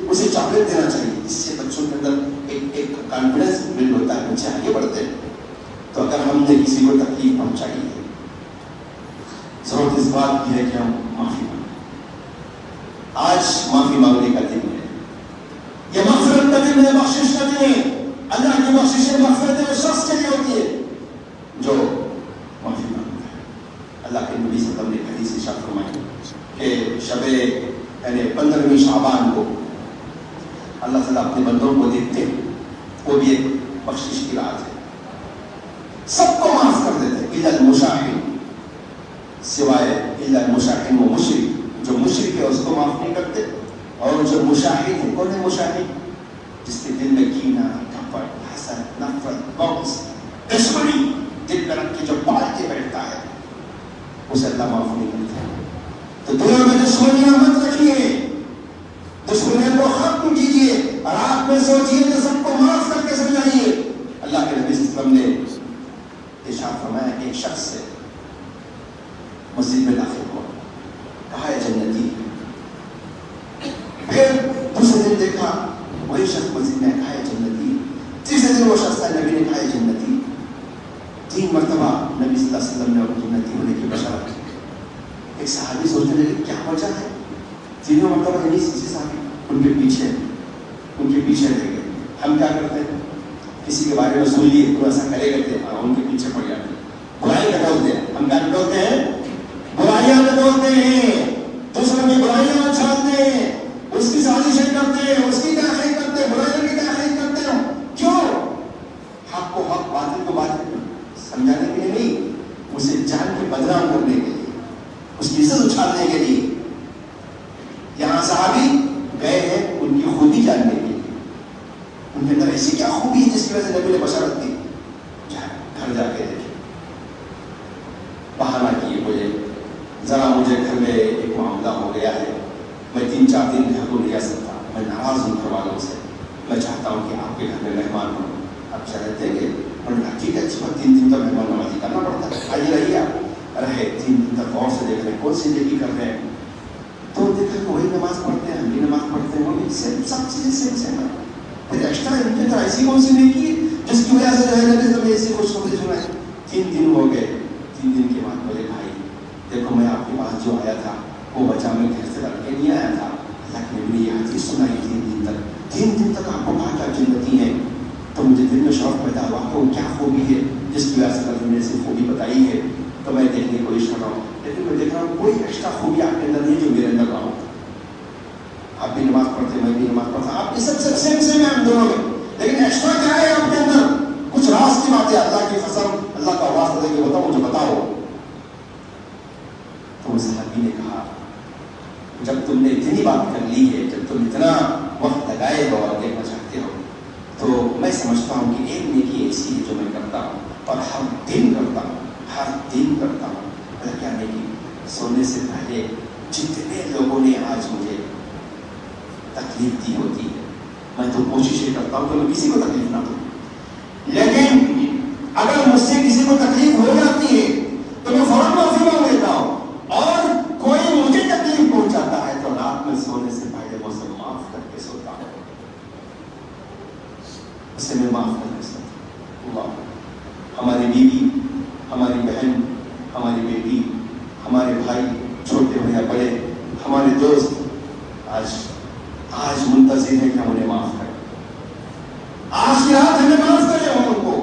اسے چاکلیٹ دینا چاہیے۔ اس سے بچوں کے اندر ایک کانفیڈنس بلڈ ہوتا ہے، بچے آگے بڑھتے ہیں۔ تو اگر ہم نے کسی کو تکلیف پہنچائی ہے، ضرورت اس بات کی ہے کہ ہم معافی مانگیں۔ آج معافی مانگنے کا دن ہے، یہ مغفرت کا دن ہے، بخشش کا دن ہے۔ اللہ کی بخشش مغفرت اس شخص کے لیے ہوتی ہے جو معافی مانگتا ہے۔ اللہ کے نبی صلی اللہ علیہ وسلم نے حدیث ارشاد فرمائی کہ شب یعنی 15ویں شعبان کو اللہ تعالیٰ اپنے بندوں کو دیکھتے ہیں، وہ بھی ایک بخشش کی رات ہے، سب کو معاف کر دیتے ہیں الا المشاحن، سوائے الا المشاحن وہ مشرک، جو مشرک ہے اس کو معاف نہیں کرتے، اور جو مشاحن ہے، کون ہے مشاحن؟ جس کے دل میں کینہ، کپٹ، حسد، نفرت، بغض، دشمنی دل میں رکھ کے جو پال کے بیٹھتا ہے، اسے اللہ معاف نہیں کرتا۔ تو دنیا میں دشمنیاں مت رکھیے، دشمنیوں کو ختم کیجیے، اور آپ میں سوچیے کہ سب کو معاف کر کے سمجھائیے۔ اللہ کے نبی صلی اللہ علیہ وسلم نے ارشاد فرمایا کہ ایک شخص سے مسجد میں داخل ہوا، کہا ہے جنتی، پھر دوسرے دن دیکھا وہی شخص مسجد میں، کہا ہے جنتی، تیسرے دن وہ شخص نبی نے کہا ہے جنتی، 3 مرتبہ نبی صلی اللہ علیہ وسلم نے جنتی ہونے کی بشارت کی۔ ایک صحابی سوچنے لگے کیا وجہ ہے، 3 مرتبہ نہیں، کسی صحابی ان کے پیچھے رہ گئے۔ ہم کیا کرتے ہیں، کسی کے بارے میں سن لیے تو ایسا کرے کرتے ہیں، ان کے پیچھے پڑ جاتے ہیں، برائی ٹٹولتے ہیں۔ ہم کیا ٹٹولتے ہیں؟ برائیاں ٹٹولتے ہیں، دوسروں کی برائیاں اچھالتے ہیں، اس کی سازشیں کرتے ہیں، اس کی تحقیق کرتے بدنام کرنے کے لیے, اس کی عزت اچھالنے کے لیے. یہاں صحابی گئے ہیں ان کی خوبی جاننے کے لیے, ان کے اندر ایسی کیا خوبی ہے جس کی وجہ سے نبی نے بشارت دی. گھر جا کے دیکھیں, بہانہ کیے مجھے گھر میں ایک معاملہ ہو گیا ہے, میں 3-4 دن گھر کو نہیں آ سکتا, میں ناراض ہوں گھر والوں سے, میں چاہتا ہوں کہ آپ کے گھر میں مہمان ہوں, آپ چاہے دیں گے. انہوں نے کہا ٹھیک ہے, اچھی بات, 3 دن تک مہمان نوازی کرنا پڑتا ہے, آئیے رہیے آپ. رہے 3 دن تک غور سے دیکھ رہے ہیں کون سی زندگی کر رہے ہیں, تو دیکھا کہ وہی نماز پڑھتے ہیں, ہم بھی نماز پڑھتے ہیں, وہ بھی سب چیزیں سیم ہے. پھر ایکسٹرا ان کے اندر ایسی کون سی نہیں کی جس کی وجہ سے جو ہے نبی صلی ایسی کچھ سمجھ سنا ہے. 3 دن ہو گئے, 3 دن کے بعد بولے بھائی دیکھو میں آپ کے پاس جو آیا تھا وہ بچہ میں گھر سے لڑ کے نہیں آیا تھا, اللہ نے میری یہ حدیث سنائی 3 دن تک آپ کو کہا کہ آپ جنتی ہیں, تو مجھے دل میں شوق پیدا ہوا کہ وہ کیا خوبی ہے جس کی وجہ سے اللہ نے ایسی خوبی بتائی ہے, تو میں دیکھنے کی کوشش کر رہا ہوں. لیکن میں دیکھ رہا ہوں کوئی ایکسٹرا خوبی آپ کے اندر نہیں جو میرے اندر رہا ہو. آپ بھی نماز پڑھتے, میں بھی نماز پڑھتا, آپ یہ سب سیم ہے ہم دونوں میں, لیکن ایکسٹرا کیا ہے آپ کے اندر, کچھ راز کی باتیں, اللہ کی قسم, اللہ کا واسطہ دے کے بتاؤ, مجھے بتاؤ. تو صحابی نے کہا جب تم نے اتنی بات کر لی ہے, جب تم اتنا وقت لگائے ہو اور دیکھنا چاہتے ہو, تو میں سمجھتا ہوں کہ ایک نیکی ایسی ہے جو میں کرتا ہوں اور ہر دن کرتا ہوں. کیا نیکی, سونے سے پہلے جتنے لوگوں نے آج مجھے تکلیف دی ہوتی ہے, میں تو کوشش یہ کرتا ہوں کہ میں کسی کو تکلیف نہ دوں, لیکن اگر مجھ سے کسی کو تکلیف ہو جاتی ہے تو میں فوراً معافی مانگ لیتا ہوں, اور کوئی مجھے تکلیف پہنچاتا ہے تو رات میں سونے سے پہلے وہ سب معاف کر کے سوتا ہوں, اسے میں معاف کر کے سوتا ہوں. ہماری بیوی, ہماری بہن, ہماری بیٹی, ہمارے بھائی, چھوٹے ہو یا بڑے, ہمارے دوست آج منتظر ہے کہ ہم انہیں معاف کریں. آج کی رات ہمیں معاف کریں ہم ان کو,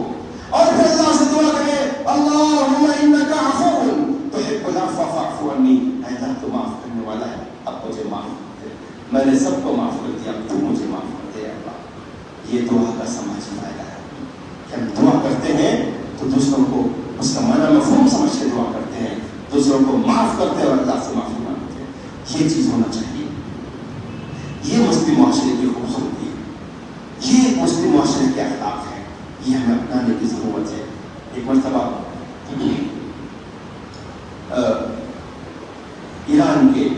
اور پھر اللہ سے دعا کریں اللہم انک عفو تحب العفو فاعف عنی, اے اللہ تو معاف کرنے والا ہے, اب مجھے معاف کر دے, میں نے سب کو معاف کر دیا, اب تو مجھے معاف کر دے اللہ. یہ دعا کا سماجی فائدہ ہے کہ ہم دعا کرتے ہیں تو دوسروں کو اس کا معنی مفہوم سمجھ کے دعا کرتے ہیں, دوسروں کو معاف کرتے ہیں اور اللہ سے معافی مانگتے ہیں. یہ چیز ہونا چاہیے. یہ مسلم معاشرے کی خوبصورتی ہے, یہ مسلم معاشرے کے اخلاق ہے, یہ ہمیں اپنانے کی ضرورت ہے. ایک مرتبہ ایران کے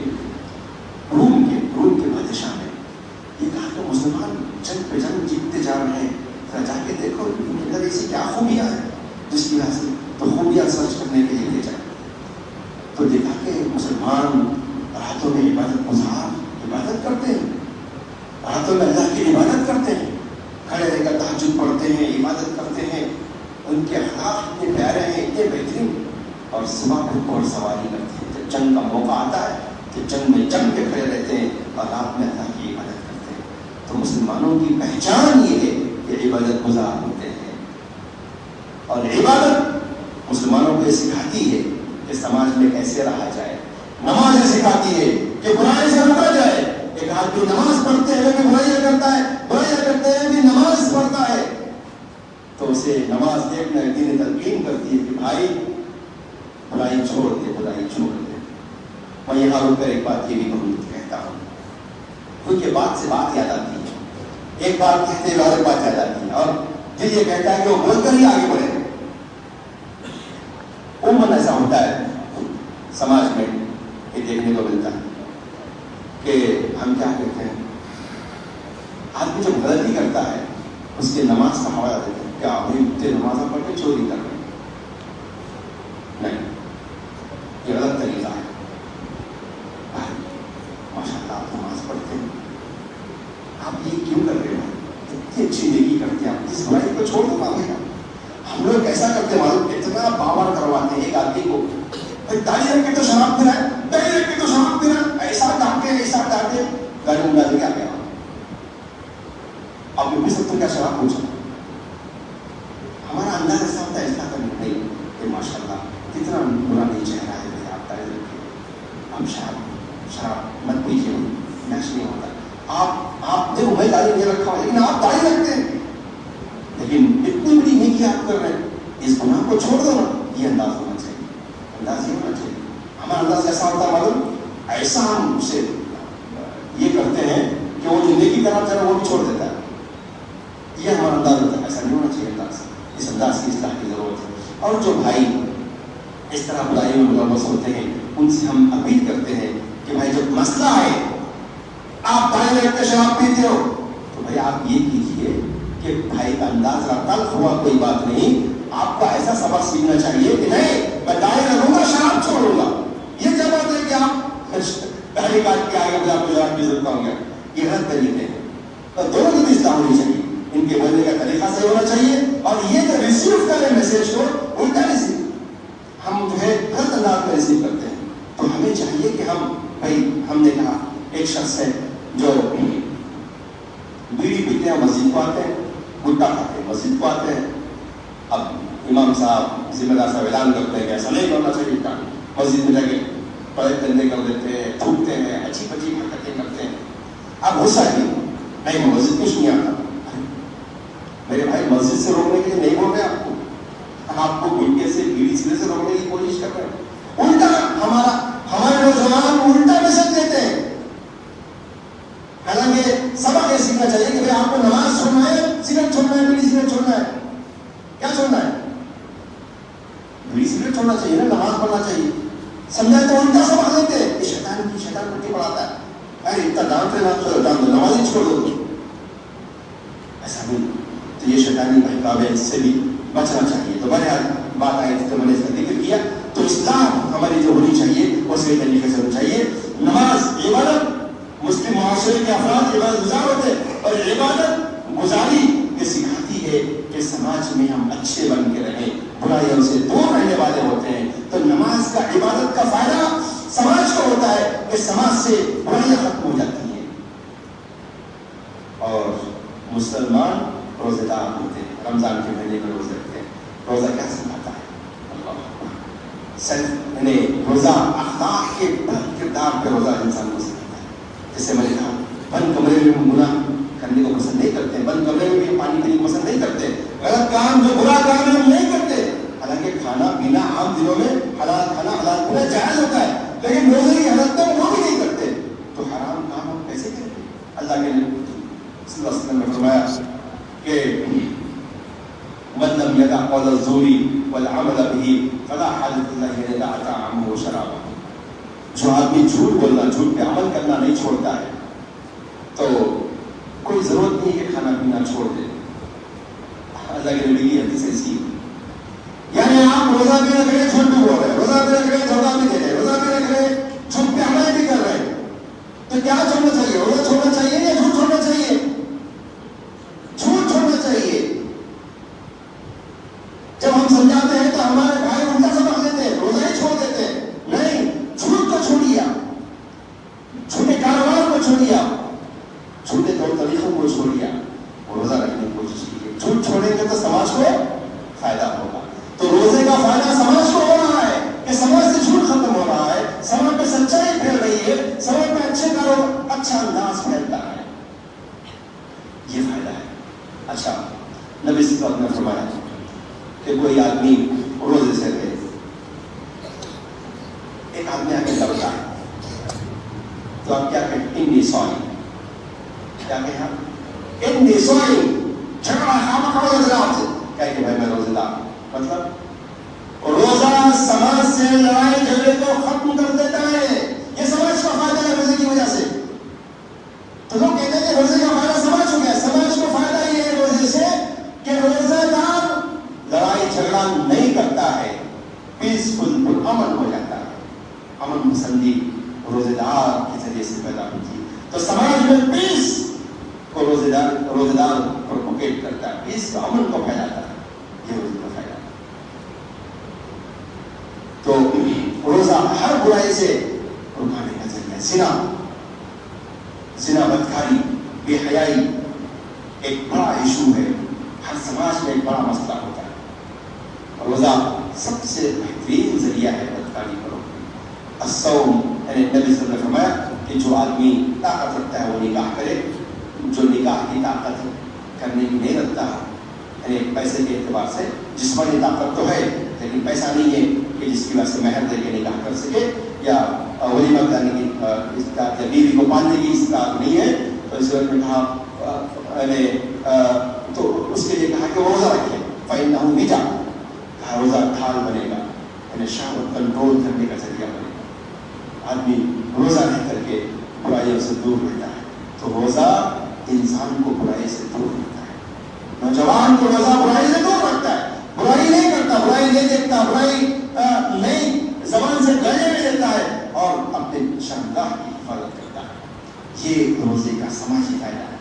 روم کے بادشاہ نے یہ کہا کہ مسلمان جنگ پہ جنگ جیتتے جا رہے ہیں, ذرا جا کے دیکھو ان کے اندر ایسی کیا خوبیاں ہیں جس کی وجہ سے, تو خوبیاں سرچ کرنے کے لیے لے جائیں. تو دیکھا کہ مسلمان راتوں میں عبادت کرتے ہیں, راتوں میں اللہ کی عبادت کرتے ہیں, کھڑے رہ کر تہجد پڑھتے ہیں, عبادت کرتے ہیں, ان کے اخلاق اتنے پیارے ہیں, اتنے بہترین, اور صبح کو گھوڑ سواری کرتے ہیں. جب جنگ کا موقع آتا ہے تو جنگ میں جنگ کے کھڑے رہتے ہیں اور رات میں اللہ کی عبادت کرتے ہیں. تو مسلمانوں کی پہچان یہ ہے کہ عبادت گزار ہوتے ہیں, اور عبادت مسلمانوں کو یہ سکھاتی ہے کہ سماج میں کیسے رہا جائے. نماز یہ سکھاتی ہے کہ برائی سے روکا جائے. ایک آدمی نماز پڑھتے ہوئے بھی برائیاں کرتا ہے, برائیاں کرتے ہوئے بھی نماز پڑھتا ہے, تو اسے نماز دیکھنا دین تلقین کرتی ہے کہ بھائی برائی چھوڑ دے, برائی چھوڑ دے. میں یہاں رک کر ایک بات یہ بھی کہتا ہوں, کیونکہ بات سے بات یاد آتی ہے, ایک بات کہتے ہوئے اور ایک بات یاد آتی ہے, اور دل یہ کہتا ہے کہ وہ بول کر ہی آگے بڑھے. عموماً ایسا ہوتا ہے سماج میں کہ دیکھنے کو ملتا ہے کہ ہم کیا کہتے ہیں, آدمی جب غلطی کرتا ہے اس کی نماز کا حوالہ دیتے ہیں, کیا ابھی نماز پڑھ کے چوری کر رہے ہیں, نہیں, یہ غلط طریقہ ہے. ماشاء اللہ آپ نماز پڑھتے ہیں, آپ یہ کیوں کر رہے ہیں, اتنی اچھی نیکی کرتے ہیں, آپ اس برائی کو چھوڑ دو مانگے. ہم لوگ ایسا کرتے معلوم, اتنا باور کرواتے ہیں ایک آدمی کو, داڑھی رکھ کے تو شراب پی رہا ہے, داڑھی رکھ کے تو شراب پی رہا ہے, ایسا ڈانٹے گاڑی میں ڈال کے آ گیا. آپ بھی سب تو کیا شراب پوچھا, ہمارا انداز ایسا ہوتا ہے ایسا کرنے نہیں کہ ماشاء اللہ کتنا برا نہیں چہرہ ہے, آپ داڑھی رکھ کے, ہم شراب مت پیجیے, نیکسٹ نہیں ہوتا. آپ دیکھو میں داڑھی نہیں رکھا ہوں لیکن آپ داڑھی رکھتے ہیں, لیکن اتنی بڑی نیکی آپ کر رہے ہیں, اس گناہ کو چھوڑ دو نا, یہ انداز ہونا چاہیے. انداز یہ ہونا چاہیے. ہمارا انداز ایسا ہوتا ہے معلوم, ایسا ہم اسے یہ کرتے ہیں کہ وہ جو نیکی کرنا چاہ رہا ہے وہ بھی چھوڑ دیتا ہے. یہ ہمارا انداز ہوتا ہے. ایسا نہیں ہونا چاہیے انداز. اس انداز کی اصلاح کی ضرورت ہے. اور جو بھائی اس طرح برائیوں میں ملوث ہوتے ہیں ان سے ہم اپیل کرتے ہیں کہ بھائی جب مسئلہ آئے, آپ بھائی لگتے شراب پیتے ہو تو بھائی آپ یہ کیجیے کہ بھائی کا انداز تلخ ہوا کوئی بات نہیں, آپ کو ایسا سبق سیکھنا چاہیے کہ نہیں میں دائیں رہوں گا شراب چھوڑوں گا. یہ کیا بات ہے کہ آپ پہلی بات کے آگے آپ کو شراب کی ضرورت ہوں گے, یہ غلط طریقے ہیں. تو دونوں کی بھی اصلاح ہونی چاہیے, ان کے بولنے کا طریقہ صحیح ہونا چاہیے, اور یہ جو ریسیو کرے میسج کو الٹا ریسیو, ہم جو ہے غلط انداز میں ریسیو کرتے ہیں. تو ہمیں چاہیے کہ ہم نے کہا ایک شخص ہے جو بیڑی پیتے ہیں مسجد کو آتے ہیں, گٹا کھاتے ہیں مسجد کو آتے ہیں. اب امام صاحب ذمہ دار صاحب اعلان کرتے ہیں کہ ایسا نہیں کرنا چاہیے, مسجد میں جا کے پڑے دندے کر دیتے ہیں, تھوکتے ہیں, اچھی پچی حرکتیں کرتے ہیں. اب غصہ نہیں میں مسجد کچھ نہیں آتا. میرے بھائی مسجد سے روکنے کے لیے نہیں بول رہے آپ کو گٹکے سے بیڑی سینے سے روکنے کی کوشش کر رہے ہیں. الٹا ہمارے نوجوان الٹا میسج دیتے ہیں. حالانکہ سبق یہ سیکھنا چاہیے کہ آپ کو نماز چھوڑنا ہے, سگریٹ چھوڑنا ہے, بیڑی سگریٹ چھوڑنا ہے. کیا چھوڑنا ہے؟ بیڑی سگریٹ چھوڑنا چاہیے نا, نماز پڑھنا چاہیے. سمجھائے تو الٹا سبق دیتے ہیں کہ شیطان پٹی پڑھاتا ہے, ارے اتنا ڈانٹ رہے نا نماز ہی چھوڑ دو. ایسا نہیں. تو یہ شیطانی بہکاوے اس سے بھی بچنا چاہیے. تو بہرحال بات آئی تھی تو میں نے اس کا ذکر کیا. تو اسلام ہماری جو ہونی چاہیے وہ صحیح طریقے سے ہونی چاہیے. نماز عبادت, مسلم معاشرے کے افراد عبادت گزار ہوتے ہیں, اور عبادت گزاری یہ سکھاتی ہے کہ سماج میں ہم اچھے بن کے رہیں, برائیوں سے دور رہنے والے ہوتے ہیں. تو نماز کا عبادت کا فائدہ سماج کو ہوتا ہے کہ سماج سے برائیاں ختم ہو جاتی ہیں. اور مسلمان روزے دار ہوتے ہیں, رمضان کے مہینے میں روزے رکھتے ہیں. روزہ کیا سکھاتا ہے؟ روزہ اخلاق کے کردار پہ روزہ انسان کو سکھاتا ہے. جیسے میں نے کہا بند کمرے میں ہم گناہ کرنے کو پسند نہیں کرتے, بند کمرے میں بھی پانی پینے کو پسند نہیں کرتے, غلط کام جو برا کام ہے ہم نہیں کرتے. حالانکہ کھانا پینا عام دنوں میں حلال کھانا حلال پینا جائز ہوتا ہے, لیکن روزے کی حالت میں وہ بھی نہیں کرتے. تو حرام کام ہم کیسے کرتے؟ اللہ کے نبی صلی اللہ علیہ وسلم نے فرمایا کہ من لم يدع قول الزور والعمل به فلا حاجة له أن يدع طعامه وشرابه. جو آدمی جھوٹ بولنا, جھوٹ پہ عمل کرنا نہیں چھوڑتا ہے تو کوئی ضرورت نہیں کہ کھانا پینا چھوڑ دے. اللہ کے نبی کی حدیث ایسی ہے. یعنی آپ روزہ بھی رکھ رہے جھوٹ بھی بول رہے, روزہ بھی رکھ رہے دھوکہ بھی دے رہے, روزہ بھی رکھ رہے جھوٹ پہ عمل بھی کر رہے, تو کیا چھوڑنا چاہیے؟ روزہ چھوڑنا چاہیے یا جھوٹ چھوڑنا چاہیے؟ جھوٹ چھوڑنا چاہیے. جب ہم سمجھاتے ہیں تو ہمارے بھائی الٹا سبق لیتے ہیں, روزہ ہی چھوڑ دیتے ہیں. نہیں, جھوٹ کو چھوڑیے, جھوٹے کاروبار کو چھوڑیے, جھوٹے طور طریقوں کو چھوڑیے, روزہ رکھنے کی کوشش کیجیے. جھوٹ چھوڑیں گے تو سماج کو فائدہ ہوگا. تو روزے کا فائدہ سماج کو ہو رہا ہے کہ سماج سے جھوٹ ختم ہو رہا ہے, سماج میں سچائی پھیل رہی ہے, سماج میں اچھے کاروبار اچھا انداز پھیلتا ہے. یہ فائدہ ہے. اچھا, نبی صلی اللہ علیہ وسلم نے فرمایا کہ کوئی آدمی روزے سے رہے, ایک آدمی آ کے لڑتا ہے تو آپ کیا کہیں؟ انی سوری. کیا کہیں؟ انی سوری. جھگڑا ہم روزے دار سے کہہ کہ بھائی میں روزے دار. مطلب روزہ سماج سے لڑائی جھگڑے کو ختم کر دیتا ہے. یہ سماج کا فائدہ ہے روزے کی وجہ سے. تو لوگ کہتے ہیں کہ روزے کا فائدہ سماج ہو گیا. سماج کو فائدہ یہ ہے روزے سے کہ روزہ دار لڑائی جھگڑا نہیں کرتا ہے, پیسفل امن ہو جاتا ہے. امن پسندی روزے دار کے ذریعے سے پیدا ہوتی ہے. تو سماج میں پیس کو روزے دار پروپوگیٹ کرتا ہے, پیس کو امن کو پھیلاتا ہے. یہ روزے کا فائدہ ہے. تو روزہ ہر برائی سے رکانے کا ذریعہ. زنا, بدکاری, بے حیائی ایک بڑا ایشو ہے, ہر سماج میں ایک بڑا مسئلہ ہوتا ہے. روزہ سب سے بہترین ذریعہ ہے بدکاری پر. الصوم, یعنی نبی صلی اللہ علیہ وسلم نے فرمایا کہ جو آدمی طاقت رکھتا ہے وہ نکاح کرے, جو نکاح کی طاقت کرنے کی نہیں رکھتا, یعنی پیسے کے اعتبار سے جسمانی طاقت تو ہے لیکن پیسہ نہیں ہے کہ جس کی وجہ سے مہر دے کے نکاح کر سکے یا ولیمہ کرنے کی اس کا یا بیوی کو پالنے کی اس کا نہیں ہے، تو اس وقت میں کہا تو اس کے لیے کہا کہ وہ روزہ رکھے، فَإِنَّهُ وِجَا، کہا روزہ ڈھال بنے گا، یعنی شہوت کنٹرول کرنے کا ذریعہ بنے گا. آدمی روزہ رہ کر کے برائیوں سے دور رہتا ہے، تو روزہ انسان کو برائی سے دور رکھتا ہے. نوجوان کو روزہ برائی سے دور رکھتا ہے، برائی نہیں کرتا، برائی نہیں دیکھتا، برائی نہیں زبان سے گلے میں لیتا ہے اور اپنے شرمگاہ کی حفاظت کرتا ہے. یہ روزے کا سماجی فائدہ ہے.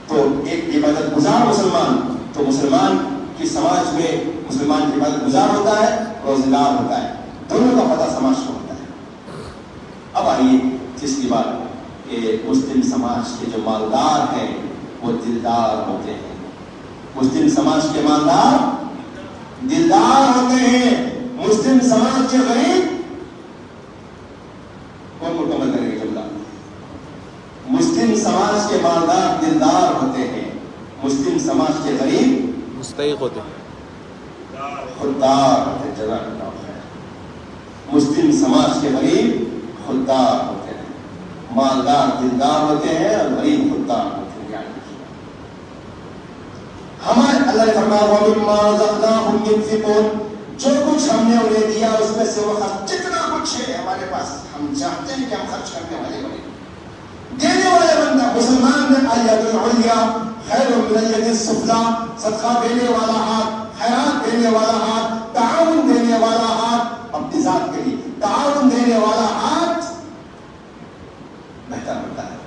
تو ایک عبادت گزار مسلمان، تو مسلمان کی سماج میں مسلمان کی عبادت گزار ہوتا ہے، روزے دار ہوتا ہے، دونوں کا پتہ سماج کو ہوتا ہے. اب آئیے جس کی بات کہ مسلم سماج کے جو مالدار ہیں وہ دلدار ہوتے ہیں. مسلم سماج کے مالدار دلدار ہوتے ہیں، مسلم سماج کے غریب کون مکمل کریں گے جملہ؟ مسلم سماج کے مالدار دلدار ہوتے ہیں، مسلم سماج کے غریب مستحق ہوتے ہیں، خوددار ہوتے ہیں. جزاک اللہ خیر. مسلم سماج کے غریب خوددار ہوتے ہیں، مالدار دلدار ہوتے ہیں اور غریب خوددار ہوتے ہیں. ہمارے اللہ نے فرمایا وَمِمَّا رَزَقْنَاهُمْ يُنْفِقُونَ، جو کچھ ہم نے انہیں دیا اس میں سے وہ خرچ، جتنا کچھ ہے ہمارے پاس ہم چاہتے ہیں کہ ہم خرچ کرنے والے بنے، دینے والے بننا. مسلمان میں الید العلیٰ خیر من الید السفلیٰ، صدقہ دینے والا ہاتھ، خیرات دینے والا ہاتھ، تعاون دینے والا ہاتھ، اپنی ذات کے لیے تعاون دینے والا ہاتھ بہتر ہوتا ہے.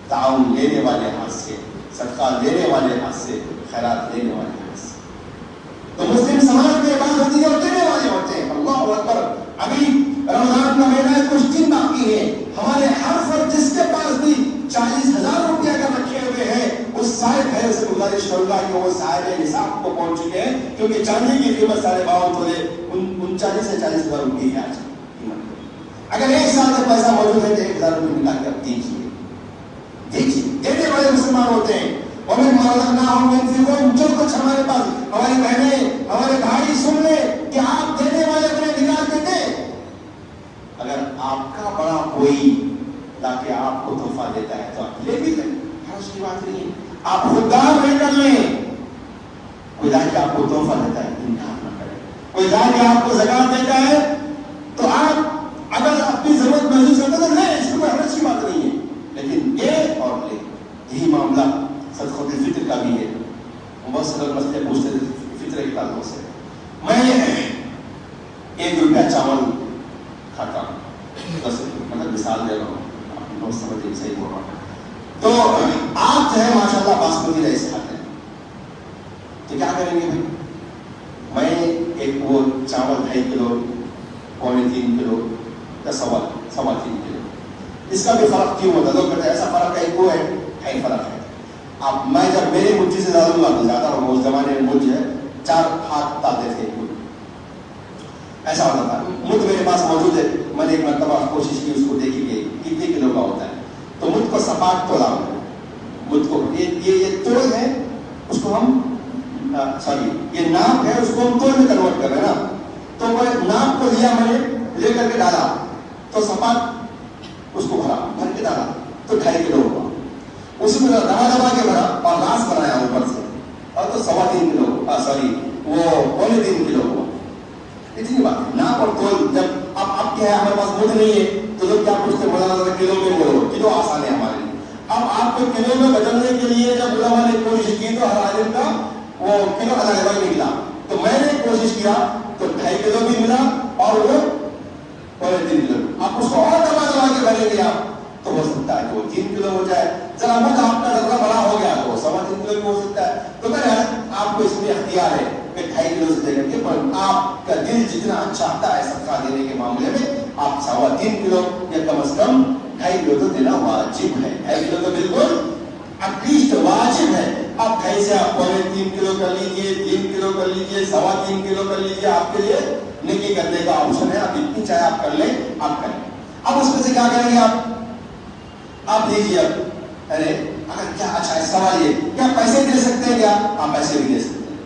تعاون لینے والے ہاتھ سے، صدقہ دینے والے ہاتھ سے، خیرات دینے والے ہاتھ سے. تو مسلم سماج میں بات ہوتی ہے اور دینے والے ہوتے ہیں. اللہ اکبر. ابھی رمضان کا مہینہ ہے، کچھ دن باقی ہے. ہمارے ہر فرد جس کے پاس بھی 40,000 روپیہ اگر رکھے ہوئے ہیں، اس صاحب ہے اسے گزارش کروں گا کہ وہ صاحب نصاب کو پہنچ چکے ہیں، کیونکہ چاندی کی قیمت 52.5 تولے 39 سے 40,000 روپئے ہے آج قیمت. اگر ایک سال کا پیسہ موجود ہے تو 1,000 روپئے نکال کر دیجیے. دینے والے مسلمان ہوتے ہیں. وَمِمَّا رَزَقْنَاهُمْ يُنْفِقُونَ، جو کچھ ہمارے پاس، ہماری بہنیں ہمارے بھائی سن لے کہ آپ دینے والے اپنے نکال کے دیں. اگر آپ کا بڑا کوئی لا کے آپ کو تحفہ دیتا ہے تو آپ لے بھی لیں، حرج کی بات نہیں ہے. آپ خوددار نہیں کر لیں. کوئی لا کے آپ کو تحفہ دیتا ہے انکار نہ کریں. کوئی لا کے آپ کو زکات دیتا ہے تو آپ اگر اپنی ضرورت محسوس کرتے تو لیں، اس میں حرج کی بات نہیں ہے. لیکن یہ اور لے، یہی معاملہ صدقۃ الفطر کا بھی ہے. بہت سے لوگ مسئلے پوچھتے تھے فطر کے تعلق سے. میں 1 روپیہ چاول کھاتا ہوں، 10 روپئے، مطلب مثال دے رہا ہوں، آپ لوگ سمجھیں صحیح بول رہا ہوں. تو آپ جو ہے ماشاء اللہ باسمتی رائس کھاتے ہیں، تو کیا کریں گے بھائی؟ میں ایک وہ چاول 2.5 کلو، 3.25 کلو یا 3.25 کلو، اس کا بھی فرق کیوں ہوتا ہے؟ لوگ کہتے ہیں ایسا فرق ہے، وہ ہے، ہے فرق ہے. اب میں جب میری مٹھی سے زیادہ لوں زیادہ ہوں، اس زمانے میں مجھ جو ہے 4 ہاتھ ڈالتے تھے، ایسا ہوتا تھا. مجھ میرے پاس موجود ہے، میں نے ایک مرتبہ کوشش کی اس کو دیکھی کہ کتنے کلو کا ہوتا ہے. تو مجھ کو سپاٹ تولا ہوتا ہے، مجھ کو یہ تول ہے، اس کو ہم سوری یہ ناپ ہے، اس کو ہم تول میں کنورٹ کر رہے ہیں نا. تو وہ ناپ کو لیا، میں نے لے کر کے ڈالا، تو سپاٹ اس کو بھر کے ڈالا تو 2.5 کلو ہوا. اس میں دبا کے بھرا اور راس بنایا اوپر سے، اور تو 3.25 کلو، سوری وہ 3.25 کلو ہوا. اتنی بات ہے. ناپ اور تول جب اب کیا ہے، ہمارے پاس مجھ نہیں ہے تو لوگ کیا پوچھتے ہیں، بولا کلو میں بولو، کلو آسان ہے ہمارے لیے. اب آپ کو کلو میں بدلنے کے لیے جب علماء نے کوشش کی تو ہر عالم کا وہ کلو الگ نکلا. تو میں نے کوشش کیا تو 2.5 کلو بھی ملا اور وہ 3.25 کلو. آپ اس کو اور دبا کے بھریں گے آپ تو ہو سکتا ہے کہ وہ 3 کلو ہو جائے. ذرا مجھ آپ کا ذرا بڑا ہو گیا تو 3.25 کلو بھی ہو سکتا ہے. تو بہرحال آپ کو اس میں اختیار ہے کہ 2.5 کلو سے دے کر کے، پر آپ کا دل جتنا چاہتا ہے صدقہ دینے کے معاملے میں، آپ 3.25 کلو یا کم از کم 2.5 کلو تو دینا واجب ہے. 2.5 کلو تو بالکل ایٹ لیسٹ واجب ہے. آپ 2.5 سے آپ 3.25 کلو کر لیجیے، 3 کلو کر لیجیے، 3.25 کلو کر لیجیے، آپ کے لیے نیکی کرنے کا آپشن ہے. آپ جتنی چاہے آپ کر لیں، آپ کریں. اب اس میں سے کیا کریں گے آپ دیجیے. اب ارے اگر کیا اچھا سوال یہ کیا پیسے دے سکتے ہیں؟ کیا آپ پیسے بھی دے سکتے ہیں.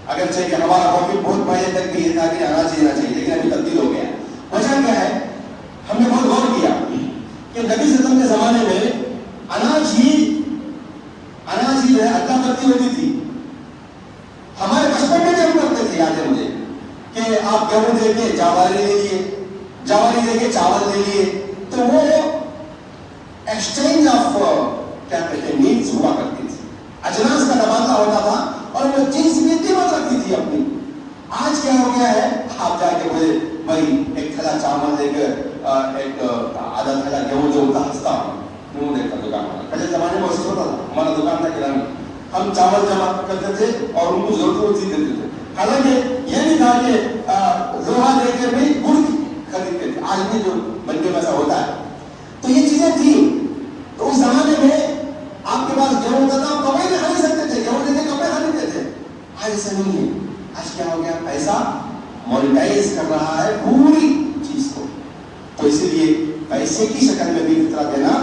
اگرچہ کہ ہمارا ٹاپک بہت پہلے تک بھی یہ تھا کہ اناج دینا چاہیے، لیکن ابھی تبدیل ہو گیا ہے۔ وجہ کیا ہے؟ ہم نے بہت غور کیا کہ نبی صلی اللہ علیہ وسلم کے زمانے میں اناج ہی جو ہے عطا کرتی ہوتی تھی۔ ہمارے بچپن میں ہم کرتے تھے، یاد ہے مجھے، کہ آپ گیہوں دے کے جواری لے لیے، جواری دے کے چاول لے لیے، تو وہ ایکسچینج آف کیا کہتے ہیں نیڈس ہوا کرتی تھی، اجناس کا تبادلہ ہوتا تھا اور وہ چیز بھی قیمت رکھتی تھی اپنی۔ آج کیا ہو گیا ہے؟ آپ جا کے مجھے بھائی ایک تھیلا چاول دے کر ایک آدھا تھیلا گیہوں جو ہوتا ہنستا ہوں کیوں دیکھتا دکان والا۔ پہلے زمانے میں ایسا ہوتا تھا، ہمارا دکان تھا کرانی، ہم چاول جمع کرتے تھے اور ان کو ضرورت ہوتی دیتے تھے۔ حالانکہ یہ نہیں تھا کہ لوہا دے کر بھی گڑ خریدتے تھے، آج بھی جو بننے میں ایسا ہوتا ہے۔ تو یہ چیزیں تھیں، تو اس زمانے میں آپ کے پاس گیہوں ہوتا تھا، آپ کمائی میں کھا نہیں سکتے تھے، گیہوں دے کے کپڑے خریدتے لیتے تھے۔ آج ایسا نہیں ہے، آج کیا ہو گیا؟ پیسہ مونیٹائز کر رہا ہے پوری چیز کو، تو اسی لیے پیسے کی شکل میں بھی فطرہ دینا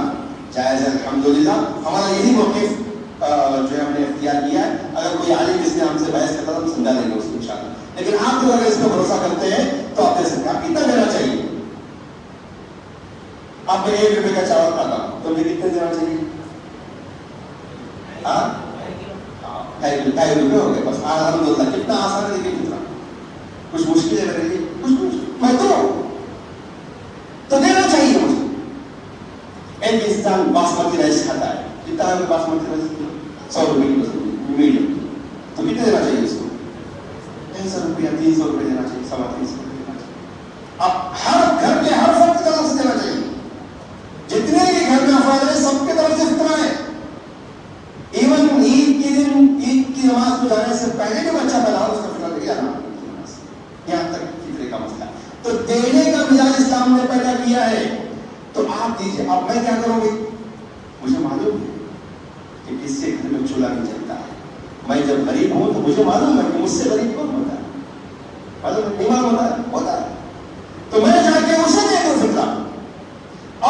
جائز ہے۔ الحمدللہ ہمارا یہی موقف جو ہے ہم نے اختیار کیا ہے۔ اگر کوئی عالم اس نے ہم سے بحث کرتا تو ہم سمجھا دیں گے اس کو انشاءاللہ، لیکن آپ جو اگر اس پہ بھروسہ کرتے ہیں تو آپ دے سکتے ہیں۔ آپ کتنا دینا چاہیے؟ آپ میں 1 روپے کا چاول کھاتا ہوں تو مجھے کتنے دینا چاہیے؟ 2.5 روپے ہو گئے بس، الحمدللہ۔ کتنا آسان ہے دیکھیے، کتنا کچھ مشکل ہے میرے لیے، کچھ میں تو دینا چاہیے مجھے۔ ایک انسان باسمتی رائس کھاتا ہے، کتنا ہے باسمتی رائس؟ 100 روپے کی میڈیم، تو کتنے دینا چاہیے اس کو؟ 300 روپیہ، 300 روپے دینا چاہیے، 350 روپے دینا چاہیے۔ اب ہر گھر کے ہر فرد کی طرف سے دینا چاہیے، جتنے کے گھر میں افراد ہیں سب کے طرف سے فطرہ ہے۔ ایون عید کے دن، عید کی نماز کو جانے سے پہلے جو بچہ پیدا ہو اس کا فطرہ دے جانا، یہاں تک فطرے کا مسئلہ ہے۔ تو دینے کا مزاج اسلام نے پیدا کیا ہے، تو آپ دیجیے۔ اب میں کیا کروں گی؟ مجھے معلوم ہے کہ کس سے گھر میں چولہا نہیں چلتا ہے۔ میں جب غریب ہوں تو مجھے معلوم ہے کہ مجھ سے غریب کون ہوتا ہے، معلوم ہے ایمان ہوتا ہے، تو میں جا کے اسے دے دوں فطرہ۔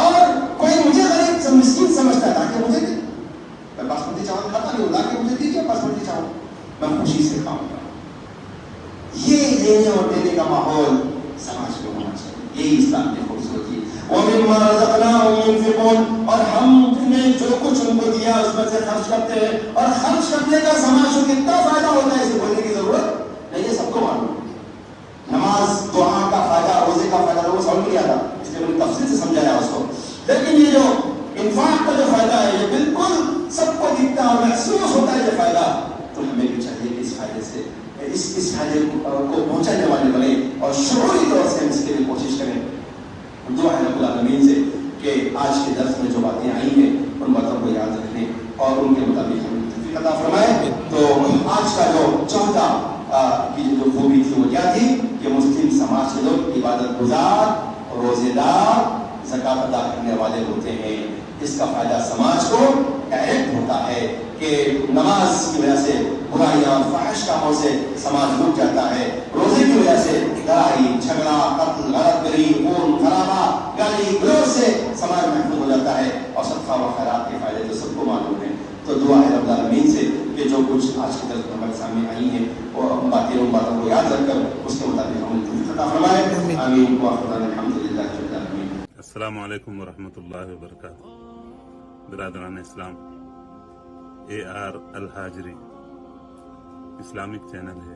اور کوئی مجھے غریب مسکین سمجھتا ہے تاکہ مجھے دے، میں باسمتی چاول کھاتا نہیں ہوں، تاکہ مجھے دیجیے باسمتی چاول، میں خوشی سے کھاؤں گا۔ یہ لینے اور دینے کا ماحول سماج میں ہونا چاہیے، یہی اسلام کی خوبصورتی ہے۔ وَمِمَّا رَزَقْنَاهُمْ يُنْفِقُونَ، اور ہم نے جو کچھ ان کو دیا اس میں سے خرچ کرتے ہیں، اور خرچ کرنے کا سماج کو کتنا فائدہ ہوتا ہے اسے بولنے کی ضرورت نہیں ہے، سب کو معلوم ہے۔ نماز، دعا کا فائدہ، روزے کا فائدہ لوگوں سمجھ نہیں آتا، اس لیے میں نے تفصیل سے سمجھایا اس کو، لیکن یہ جو انفاق کا جو فائدہ ہے یہ بالکل سب کو دکھتا ہے اور محسوس ہوتا ہے یہ فائدہ، تو ہمیں بھی چاہیے کہ اس فائدے سے اس فائدے کو پہنچانے والے بنے اور شعوری طور سے ہم اس کے لیے کوشش کریں۔ دعا ہے رب العالمین سے کہ آج کے درس میں جو باتیں آئی ہیں ان باتوں کو یاد رکھنے اور ان کے مطابق ہم توفیق عطا فرمائے۔ تو آج کا جو چوتھا کی جو خوبی تھی وہ کیا تھی کہ مسلم سماج کے لوگ عبادت گزار، روزے دار، زکوٰۃ ادا کرنے والے ہوتے ہیں۔ اس کا فائدہ سماج کو ڈائریکٹ ہوتا ہے کہ نماز کی وجہ سے برائیاں، فحش کاموں سے سماج رک جاتا ہے، روزے کی وجہ سے لڑائی جھگڑا، قتل، غلط گری، خون خرابہ، گالی گلوچ سے سماج محفوظ ہو جاتا ہے، اور صدقہ و خیرات کے فائدے تو سب کو معلوم ہیں۔ تو دعا ہے رب العالمین سے کہ جو کچھ آج کی درس میں ہمارے سامنے آئی ہیں وہ ان باتوں کو یاد رکھ کر اس کے مطابق ہم توفیق عطا فرمائے۔ آمین وآخر الحمدللہ رب العالمین۔ السلام علیکم ورحمۃ اللہ وبرکاتہ۔ برادران اسلام، AR الحاجری اسلامک چینل ہے،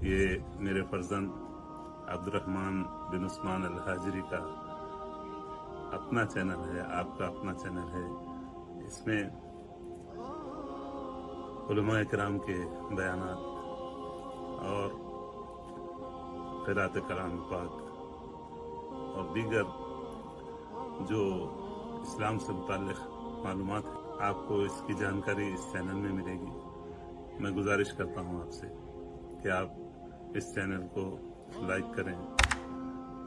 یہ میرے فرزند عبد الرحمن بن عثمان الحاجری کا اپنا چینل ہے، آپ کا اپنا چینل ہے۔ اس میں علماء کرام کے بیانات اور قرأت کلام پاک اور دیگر جو اسلام سے متعلق معلومات ہیں، آپ کو اس کی جانکاری اس چینل میں ملے گی۔ میں گزارش کرتا ہوں آپ سے کہ آپ اس چینل کو لائک کریں،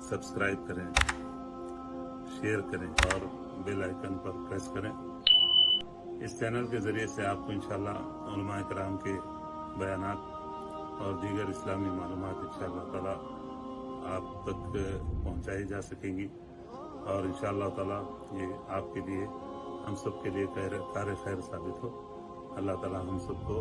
سبسکرائب کریں، شیئر کریں اور بیل آئیکن پر پریس کریں۔ اس چینل کے ذریعے سے آپ کو انشاءاللہ علماء کرام کے بیانات اور دیگر اسلامی معلومات انشاءاللہ تعالی آپ تک پہنچائی جا سکیں گی، اور انشاءاللہ تعالی یہ آپ کے لیے، ہم سب کے لیے کار خیر ثابت ہو۔ اللہ تعالی ہم سب کو